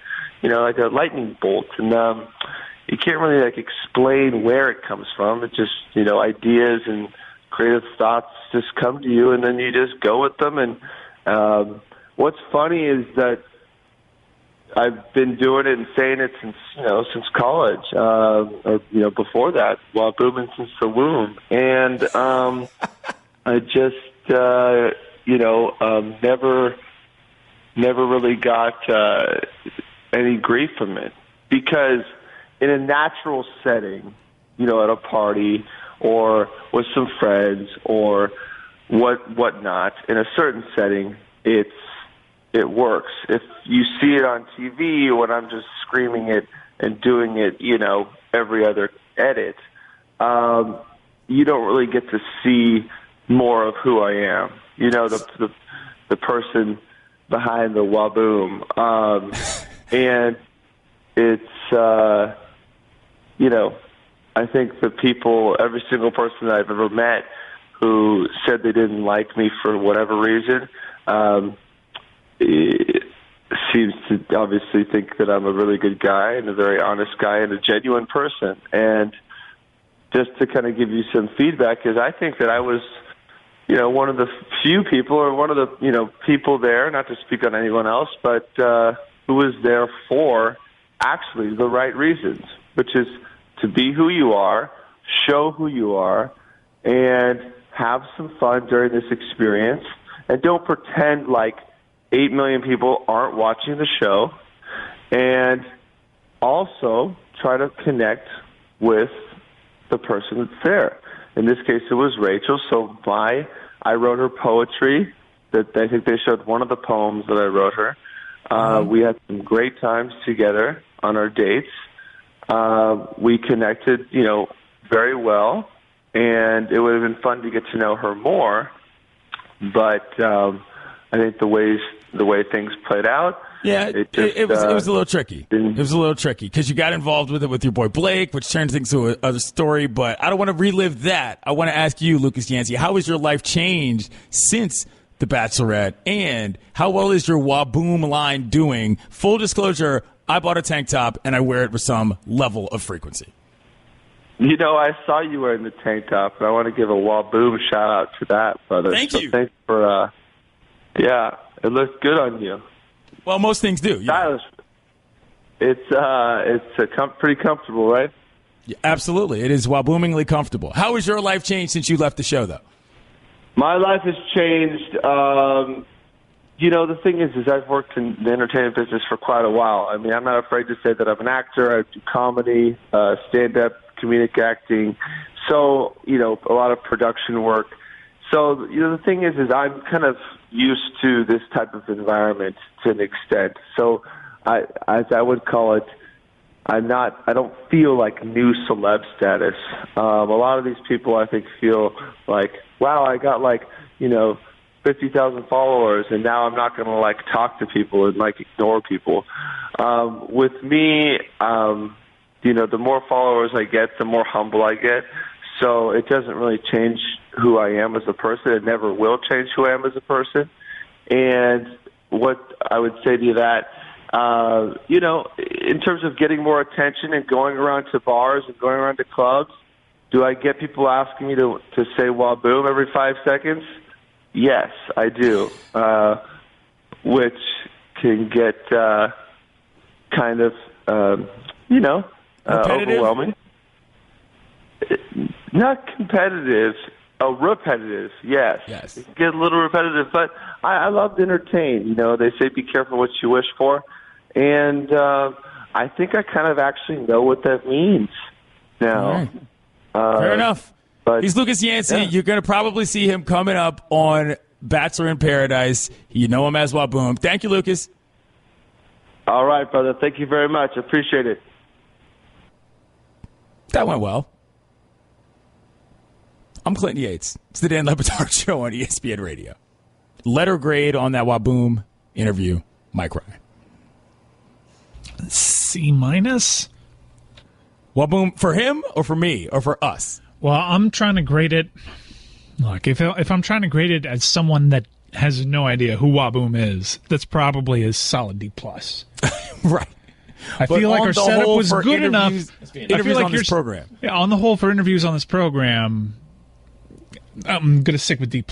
lightning bolt, and you can't really explain where it comes from. It just, you know, ideas and creative thoughts just come to you, and then you just go with them. And what's funny is that I've been doing it and saying it since college, or before that, Whaboom, and since the womb, and I just never really got any grief from it, because in a natural setting, you know, at a party or with some friends or whatnot, in a certain setting, it works. If you see it on TV when I'm just screaming it and doing it, you know, every other edit, you don't really get to see more of who I am. You know, the person behind the Whaboom. And it's, you know, I think the people, every single person that I've ever met who said they didn't like me for whatever reason, seems to obviously think that I'm a really good guy and a very honest guy and a genuine person. And just to kind of give you some feedback, is I think that I was, one of the few people, or one of the, people there, not to speak on anyone else, but who was there for actually the right reasons, which is to be who you are, show who you are, and have some fun during this experience. And don't pretend like 8 million people aren't watching the show. And also try to connect with the person that's there. In this case, it was Rachel. So I wrote her poetry. That I think they showed one of the poems that I wrote her. We had some great times together on our dates. We connected, very well, and it would have been fun to get to know her more. But I think the way things played out. Yeah, it was a little tricky. It was a little tricky because you got involved with it with your boy Blake, which turned things to a story. But I don't want to relive that. I want to ask you, Lucas Yancey, how has your life changed since The Bachelorette, and how well is your Whaboom line doing? Full disclosure, I bought a tank top and I wear it with some level of frequency. I saw you wearing the tank top, and I want to give a Whaboom shout out to that, brother. Thank you. Thanks for, it looks good on you. Well, most things do. Yeah. It's pretty comfortable, right? Yeah, absolutely. It is Whaboomingly comfortable. How has your life changed since you left the show, though? My life has changed. The thing is I've worked in the entertainment business for quite a while. I mean, I'm not afraid to say that I'm an actor. I do comedy, stand-up, comedic acting. So, a lot of production work. So, the thing is I'm kind of used to this type of environment to an extent. So, as I would call it, I don't feel like new celeb status. A lot of these people, I think, feel like, wow, I got 50,000 followers, and now I'm not going to talk to people and ignore people. With me, the more followers I get, the more humble I get. So it doesn't really change who I am as a person. It never will change who I am as a person. And what I would say to you that, in terms of getting more attention and going around to bars and going around to clubs, do I get people asking me to say Whaboom every 5 seconds? Yes, I do, which can get kind of, overwhelming. Not competitive, repetitive, yes. It can get a little repetitive, but I love to entertain. They say be careful what you wish for, and I think I kind of actually know what that means now. Right. Fair enough. But he's Lucas Yancey. Yeah. You're going to probably see him coming up on Bachelor in Paradise. You know him as Whaboom. Thank you, Lucas. All right, brother. Thank you very much. Appreciate it. That went well. I'm Clinton Yates. It's the Dan Le Batard Show on ESPN Radio. Letter grade on that Whaboom interview, Mike Ryan. C-. Whaboom for him or for me or for us? Well, I'm trying to grade it. Look, if I'm trying to grade it as someone that has no idea who Whaboom is, that's probably a solid D+. Right. I feel like our setup was good enough. Interviews on this program. Yeah, on the whole, for interviews on this program, I'm going to stick with D+.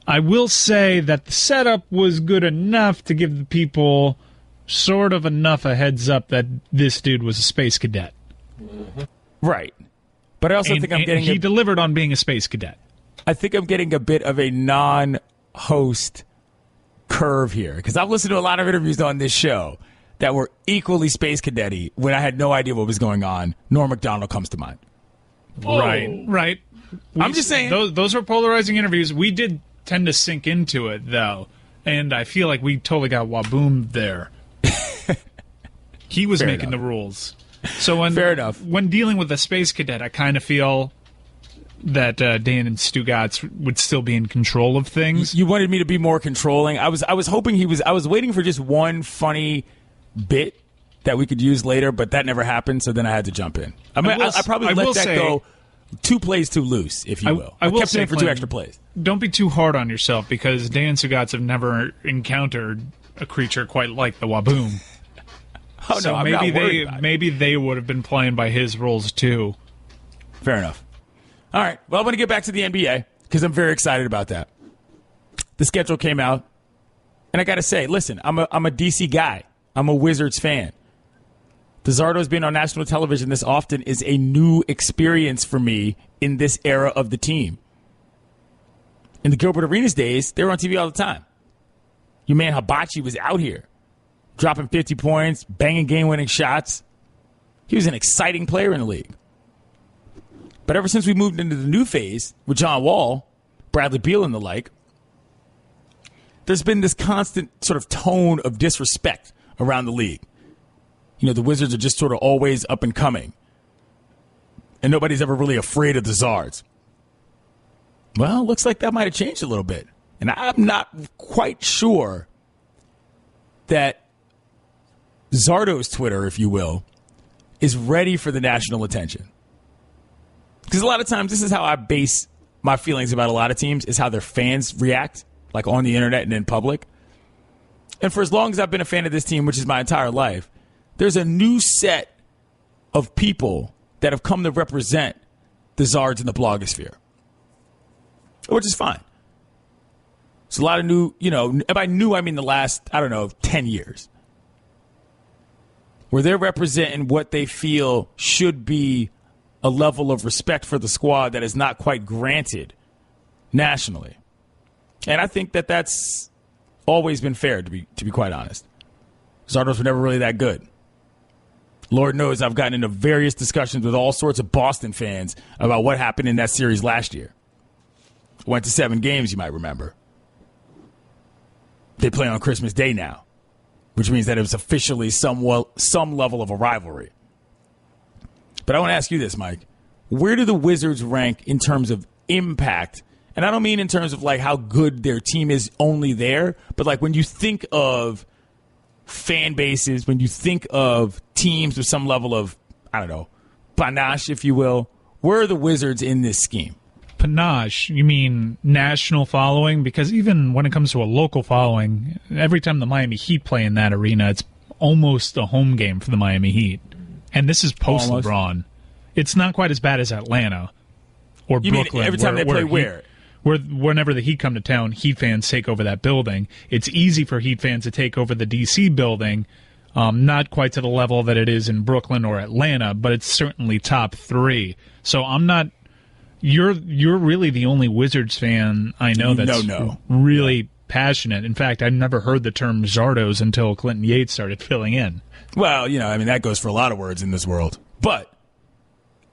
I will say that the setup was good enough to give the people sort of enough a heads up that this dude was a space cadet. Right. But I also think I'm getting... He delivered on being a space cadet. I think I'm getting a bit of a non-host curve here, because I've listened to a lot of interviews on this show that were equally space cadet-y when I had no idea what was going on. Norm Macdonald comes to mind. Right. I'm just saying. Those were polarizing interviews. We did tend to sink into it, though, and I feel like we totally got Whaboom there. He was making the rules. So fair enough. When dealing with a space cadet, I kind of feel that Dan and Stugotz would still be in control of things. You wanted me to be more controlling. I was hoping he was. I was waiting for just one funny bit that we could use later, but that never happened. So then I had to jump in. I probably let that go 2 plays too loose, if you will. I kept saying for 2 extra plays. Don't be too hard on yourself, because Dan and Stugotz have never encountered a creature quite like the Whaboom. Oh, so no, I'm not worried maybe they would have been playing by his rules too. Fair enough. All right. Well, I'm going to get back to the NBA because I'm very excited about that. The schedule came out, and I got to say, listen, I'm a DC guy. I'm a Wizards fan. The Zardos being on national television this often is a new experience for me in this era of the team. In the Gilbert Arenas days, they were on TV all the time. Your man Hibachi was out here, dropping 50 points, banging game-winning shots. He was an exciting player in the league. But ever since we moved into the new phase with John Wall, Bradley Beal and the like, there's been this constant sort of tone of disrespect around the league. You know, the Wizards are just sort of always up and coming. And nobody's ever really afraid of the Zards. Well, looks like that might have changed a little bit. And I'm not quite sure that Zardo's Twitter, if you will, is ready for the national attention. Because a lot of times, this is how I base my feelings about a lot of teams, is how their fans react, like on the internet and in public. And for as long as I've been a fan of this team, which is my entire life, there's a new set of people that have come to represent the Zards in the blogosphere, which is fine. It's a lot of new, by new, I mean the last, 10 years, where they're representing what they feel should be a level of respect for the squad that is not quite granted nationally. And I think that that's always been fair, to be quite honest. Zardos were never really that good. Lord knows I've gotten into various discussions with all sorts of Boston fans about what happened in that series last year. Went to 7 games, you might remember. They play on Christmas Day now, which means that it was officially some level of a rivalry. But I want to ask you this, Mike. Where do the Wizards rank in terms of impact? And I don't mean in terms of like how good their team is only there, but like when you think of fan bases, when you think of teams with some level of, panache, if you will, where are the Wizards in this scheme? Panache, you mean national following? Because even when it comes to a local following, every time the Miami Heat play in that arena, it's almost a home game for the Miami Heat. And this is post-LeBron. It's not quite as bad as Atlanta or Brooklyn. Mean every time they play where? Whenever the Heat come to town, Heat fans take over that building. It's easy for Heat fans to take over the D.C. building, not quite to the level that it is in Brooklyn or Atlanta, but it's certainly top 3. So I'm not. You're really the only Wizards fan I know that's really passionate. In fact, I've never heard the term Zardos until Clinton Yates started filling in. Well, that goes for a lot of words in this world. But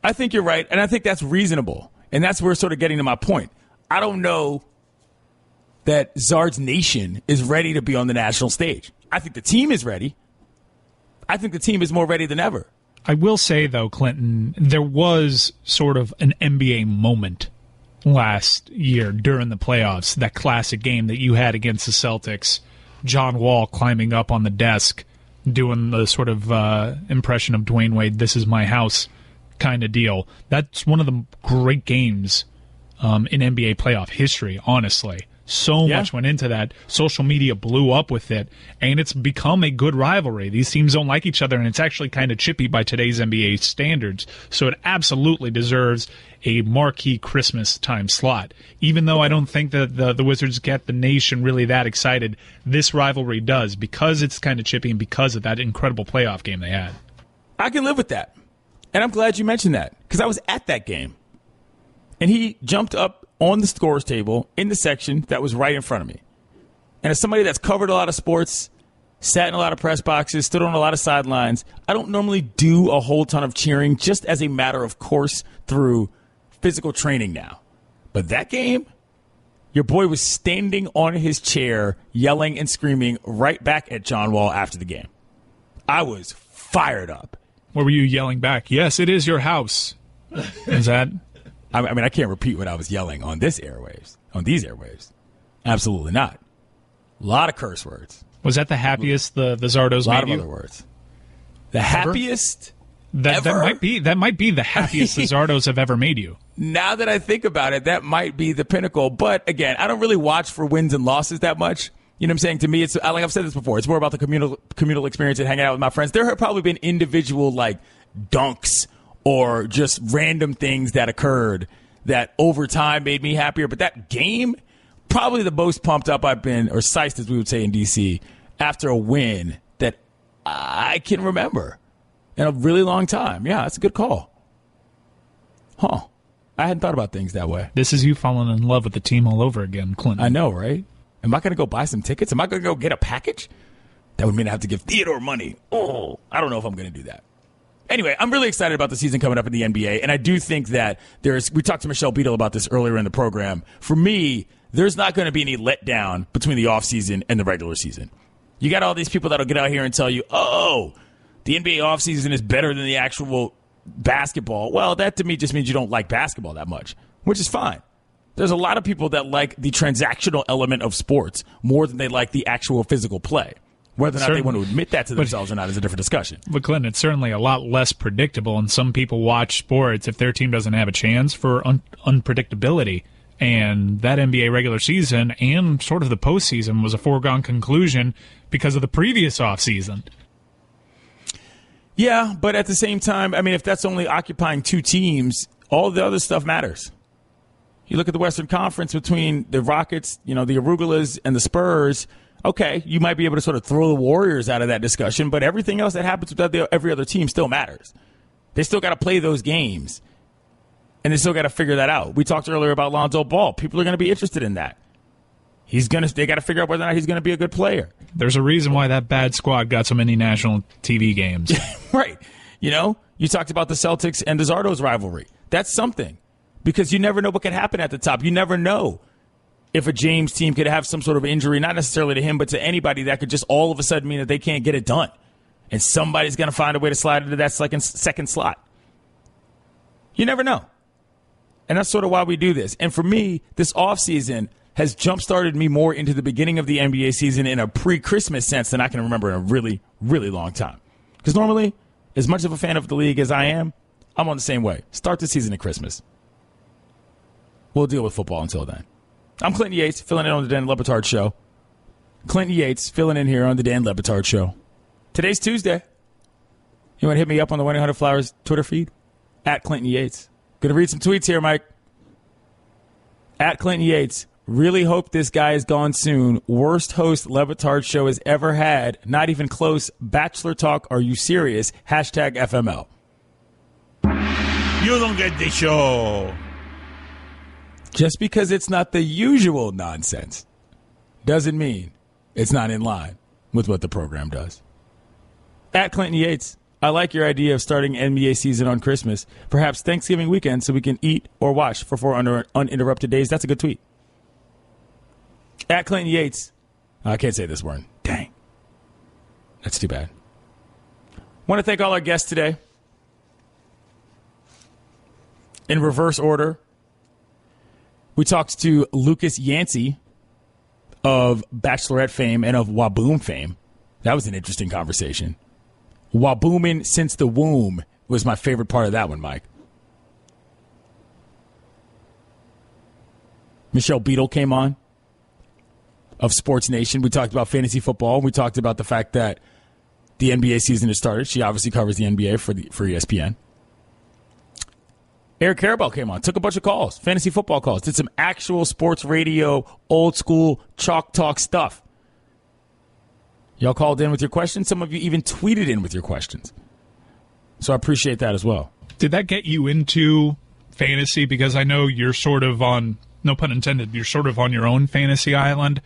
I think you're right, and I think that's reasonable. And that's where we're sort of getting to my point. I don't know that Zards Nation is ready to be on the national stage. I think the team is ready. I think the team is more ready than ever. I will say, though, Clinton, there was sort of an NBA moment last year during the playoffs, that classic game that you had against the Celtics, John Wall climbing up on the desk, doing the sort of impression of Dwayne Wade, this is my house kind of deal. That's one of the great games in NBA playoff history, honestly. So much went into that. Social media blew up with it, and it's become a good rivalry. These teams don't like each other, and it's actually kind of chippy by today's NBA standards. So it absolutely deserves a marquee Christmas time slot. Even though I don't think that the Wizards get the nation really that excited, this rivalry does, because it's kind of chippy and because of that incredible playoff game they had. I can live with that. And I'm glad you mentioned that, because I was at that game. And he jumped up on the scores table in the section that was right in front of me. And as somebody that's covered a lot of sports, sat in a lot of press boxes, stood on a lot of sidelines, I don't normally do a whole ton of cheering just as a matter of course through physical training now. But that game, your boy was standing on his chair, yelling and screaming right back at John Wall after the game. I was fired up. What were you yelling back? Yes, it is your house. Is that... I mean, I can't repeat what I was yelling on these airwaves. Absolutely not. A lot of curse words. Was that the happiest the Zardos made you? A lot of other words. The happiest That might be the happiest the Zardos have ever made you. Now that I think about it, that might be the pinnacle. But again, I don't really watch for wins and losses that much. You know what I'm saying? To me, it's like I've said this before. It's more about the communal experience and hanging out with my friends. There have probably been individual like dunks or just random things that occurred that over time made me happier. But that game, probably the most pumped up I've been, or psyched as we would say in D.C., after a win that I can remember in a really long time. Yeah, that's a good call. Huh. I hadn't thought about things that way. This is you falling in love with the team all over again, Clinton. I know, right? Am I going to go buy some tickets? Am I going to go get a package? That would mean I have to give Theodore money. Oh, I don't know if I'm going to do that. Anyway, I'm really excited about the season coming up in the NBA, and I do think that we talked to Michelle Beadle about this earlier in the program. For me, there's not going to be any letdown between the offseason and the regular season. You got all these people that'll get out here and tell you, oh, the NBA offseason is better than the actual basketball. Well, that to me just means you don't like basketball that much, which is fine. There's a lot of people that like the transactional element of sports more than they like the actual physical play. Whether or not they want to admit that to themselves or not is a different discussion. But, Clinton, it's certainly a lot less predictable, and some people watch sports if their team doesn't have a chance for unpredictability. And that NBA regular season and sort of the postseason was a foregone conclusion because of the previous offseason. Yeah, but at the same time, I mean, if that's only occupying two teams, all the other stuff matters. You look at the Western Conference between the Rockets, the Arugulas, and the Spurs. Okay, you might be able to sort of throw the Warriors out of that discussion, but everything else that happens with every other team still matters. They still got to play those games, and they still got to figure that out. We talked earlier about Lonzo Ball. People are going to be interested in that. They got to figure out whether or not he's going to be a good player. There's a reason why that bad squad got so many national TV games. Right. You talked about the Celtics and the Zardoz rivalry. That's something, because you never know what could happen at the top. You never know if a James team could have some sort of injury, not necessarily to him, but to anybody that could just all of a sudden mean that they can't get it done. And somebody's going to find a way to slide into that second slot. You never know. And that's sort of why we do this. And for me, this offseason has jump-started me more into the beginning of the NBA season in a pre-Christmas sense than I can remember in a really, really long time. Because normally, as much of a fan of the league as I am, I'm on the same way. Start the season at Christmas. We'll deal with football until then. I'm Clinton Yates, filling in on the Dan Le Batard Show. Clinton Yates, filling in here on the Dan Le Batard Show. Today's Tuesday. You want to hit me up on the 1-800-Flowers Twitter feed? At Clinton Yates. Going to read some tweets here, Mike. At Clinton Yates. Really hope this guy is gone soon. Worst host Le Batard Show has ever had. Not even close. Bachelor talk. Are you serious? Hashtag FML. You don't get the show. Just because it's not the usual nonsense doesn't mean it's not in line with what the program does. At Clinton Yates, I like your idea of starting NBA season on Christmas, perhaps Thanksgiving weekend, so we can eat or watch for 4 uninterrupted days. That's a good tweet. At Clinton Yates, I can't say this word. Dang. That's too bad. Want to thank all our guests today. In reverse order, we talked to Lucas Yancey of Bachelorette fame and of Whaboom fame. That was an interesting conversation. Whabooming since the womb was my favorite part of that one, Mike. Michelle Beadle came on of Sports Nation. We talked about fantasy football. We talked about the fact that the NBA season has started. She obviously covers the NBA for ESPN. Eric Karabell came on, took a bunch of calls, fantasy football calls, did some actual sports radio, old school chalk talk stuff. Y'all called in with your questions. Some of you even tweeted in with your questions. So I appreciate that as well. Did that get you into fantasy? Because I know you're sort of on, no pun intended, you're sort of on your own fantasy island.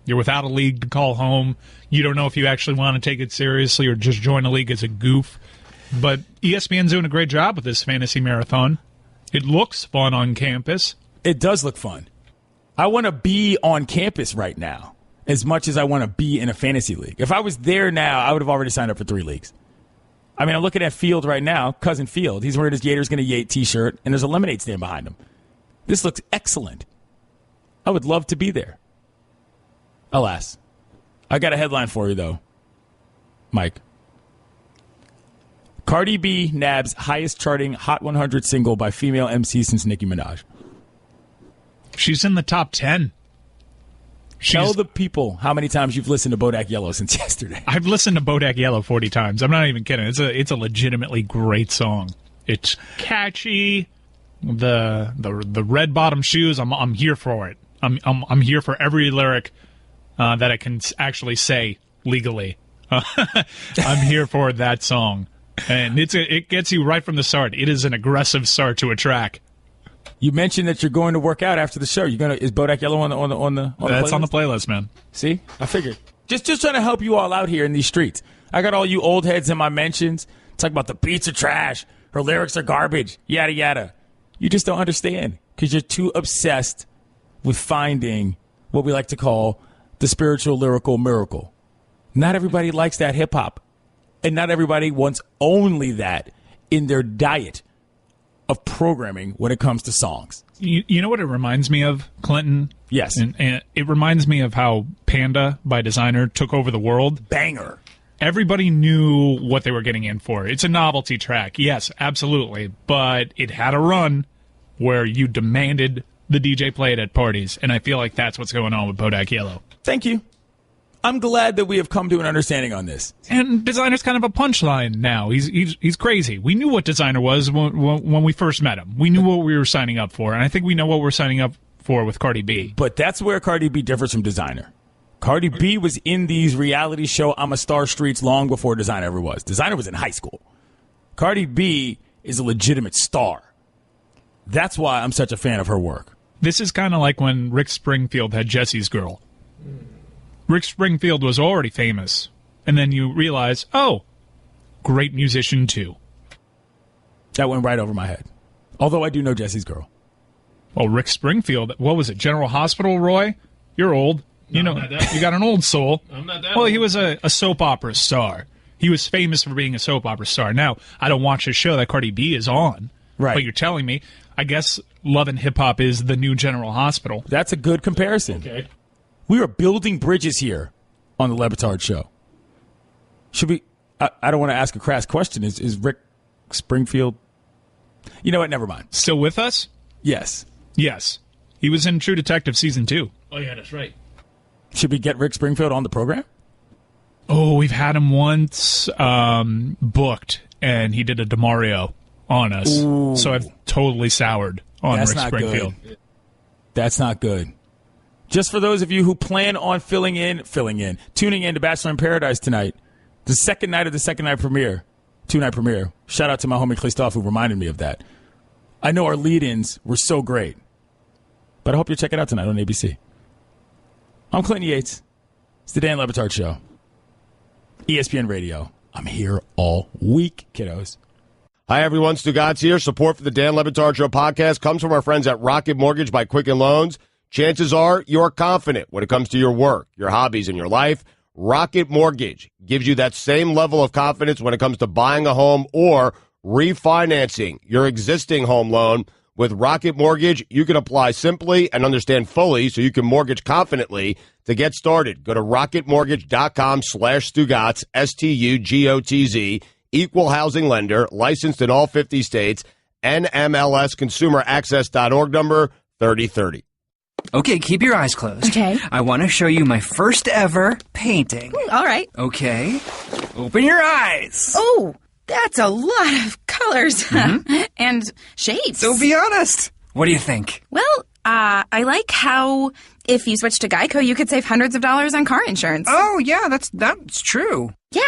You're without a league to call home. You don't know if you actually want to take it seriously or just join a league as a goof. But ESPN's doing a great job with this fantasy marathon. It looks fun on campus. It does look fun. I want to be on campus right now as much as I want to be in a fantasy league. If I was there now, I would have already signed up for 3 leagues. I mean, I'm looking at Field right now, Cousin Field. He's wearing his Gators Gonna Yate t-shirt, and there's a lemonade stand behind him. This looks excellent. I would love to be there. Alas. I got a headline for you, though, Mike. Cardi B nabs highest charting Hot 100 single by female MC since Nicki Minaj. She's in the top 10. Tell the people how many times you've listened to Bodak Yellow since yesterday. I've listened to Bodak Yellow 40 times. I'm not even kidding. It's a legitimately great song. It's catchy. The red bottom shoes. I'm here for it. I'm here for every lyric that I can actually say legally. I'm here for that song, and it gets you right from the start. It is an aggressive start to a track. You mentioned that you're going to work out after the show. Is Bodak Yellow on the That's playlist? on the playlist, man. See, I figured. Just trying to help you all out here in these streets. I got all you old heads in my mentions. Talk about the beats are trash. Her lyrics are garbage. Yada yada. You just don't understand because you're too obsessed with finding what we like to call the spiritual lyrical miracle. Not everybody likes that hip hop, and not everybody wants only that in their diet of programming when it comes to songs. You know what it reminds me of, Clinton? Yes. And it reminds me of how Panda by Designer took over the world. Banger. Everybody knew what they were getting in for. It's a novelty track, yes, absolutely. But it had a run where you demanded the DJ play it at parties, and I feel like that's what's going on with Bodak Yellow. Thank you. I'm glad that we have come to an understanding on this. And Designer's kind of a punchline now. He's crazy. We knew what Designer was when we first met him. We knew what we were signing up for, and I think we know what we're signing up for with Cardi B. But that's where Cardi B differs from Designer. Cardi B was in these reality show I'm a Star streets long before Designer ever was. Designer was in high school. Cardi B is a legitimate star. That's why I'm such a fan of her work. This is kind of like when Rick Springfield had Jesse's Girl. Rick Springfield was already famous, and then you realize, oh, great musician too. That went right over my head. Although I do know Jesse's Girl. Well, Rick Springfield, what was it, General Hospital, Roy? You're old. You know, you got an old soul. I'm not that Well, old. he was a soap opera star. He was famous for being a soap opera star. Now, I don't watch the show that Cardi B is on. Right. But you're telling me, I guess Love and Hip Hop is the new General Hospital. That's a good comparison. Okay. We are building bridges here on the Batard Show. Should we? I don't want to ask a crass question. Is Rick Springfield? You know what? Never mind. Still with us? Yes. Yes. He was in True Detective Season 2. Oh, yeah, that's right. Should we get Rick Springfield on the program? Oh, we've had him once booked, and he did a DeMario on us. Ooh. So I've totally soured on That's Rick not Springfield. good. That's not good. Just for those of you who plan on tuning in to Bachelor in Paradise tonight, the second night of the second night premiere, two-night premiere. Shout out to my homie Christophe who reminded me of that. I know our lead-ins were so great, but I hope you check it out tonight on ABC. I'm Clinton Yates. It's the Dan Le Batard Show. ESPN Radio. I'm here all week, kiddos. Hi, everyone. Stugotz here. Support for the Dan Le Batard Show podcast comes from our friends at Rocket Mortgage by Quicken Loans. Chances are you're confident when it comes to your work, your hobbies, and your life. Rocket Mortgage gives you that same level of confidence when it comes to buying a home or refinancing your existing home loan. With Rocket Mortgage, you can apply simply and understand fully so you can mortgage confidently. To get started, go to rocketmortgage.com/Stugotz, STUGOTZ, equal housing lender, licensed in all 50 states, NMLSconsumeraccess.org number 3030. Okay, keep your eyes closed. Okay. I want to show you my first ever painting. All right. Okay. Open your eyes. Oh, that's a lot of colors and shapes. So be honest. What do you think? Well, I like how if you switch to Geico, you could save hundreds of dollars on car insurance. Oh, yeah, that's true. Yeah.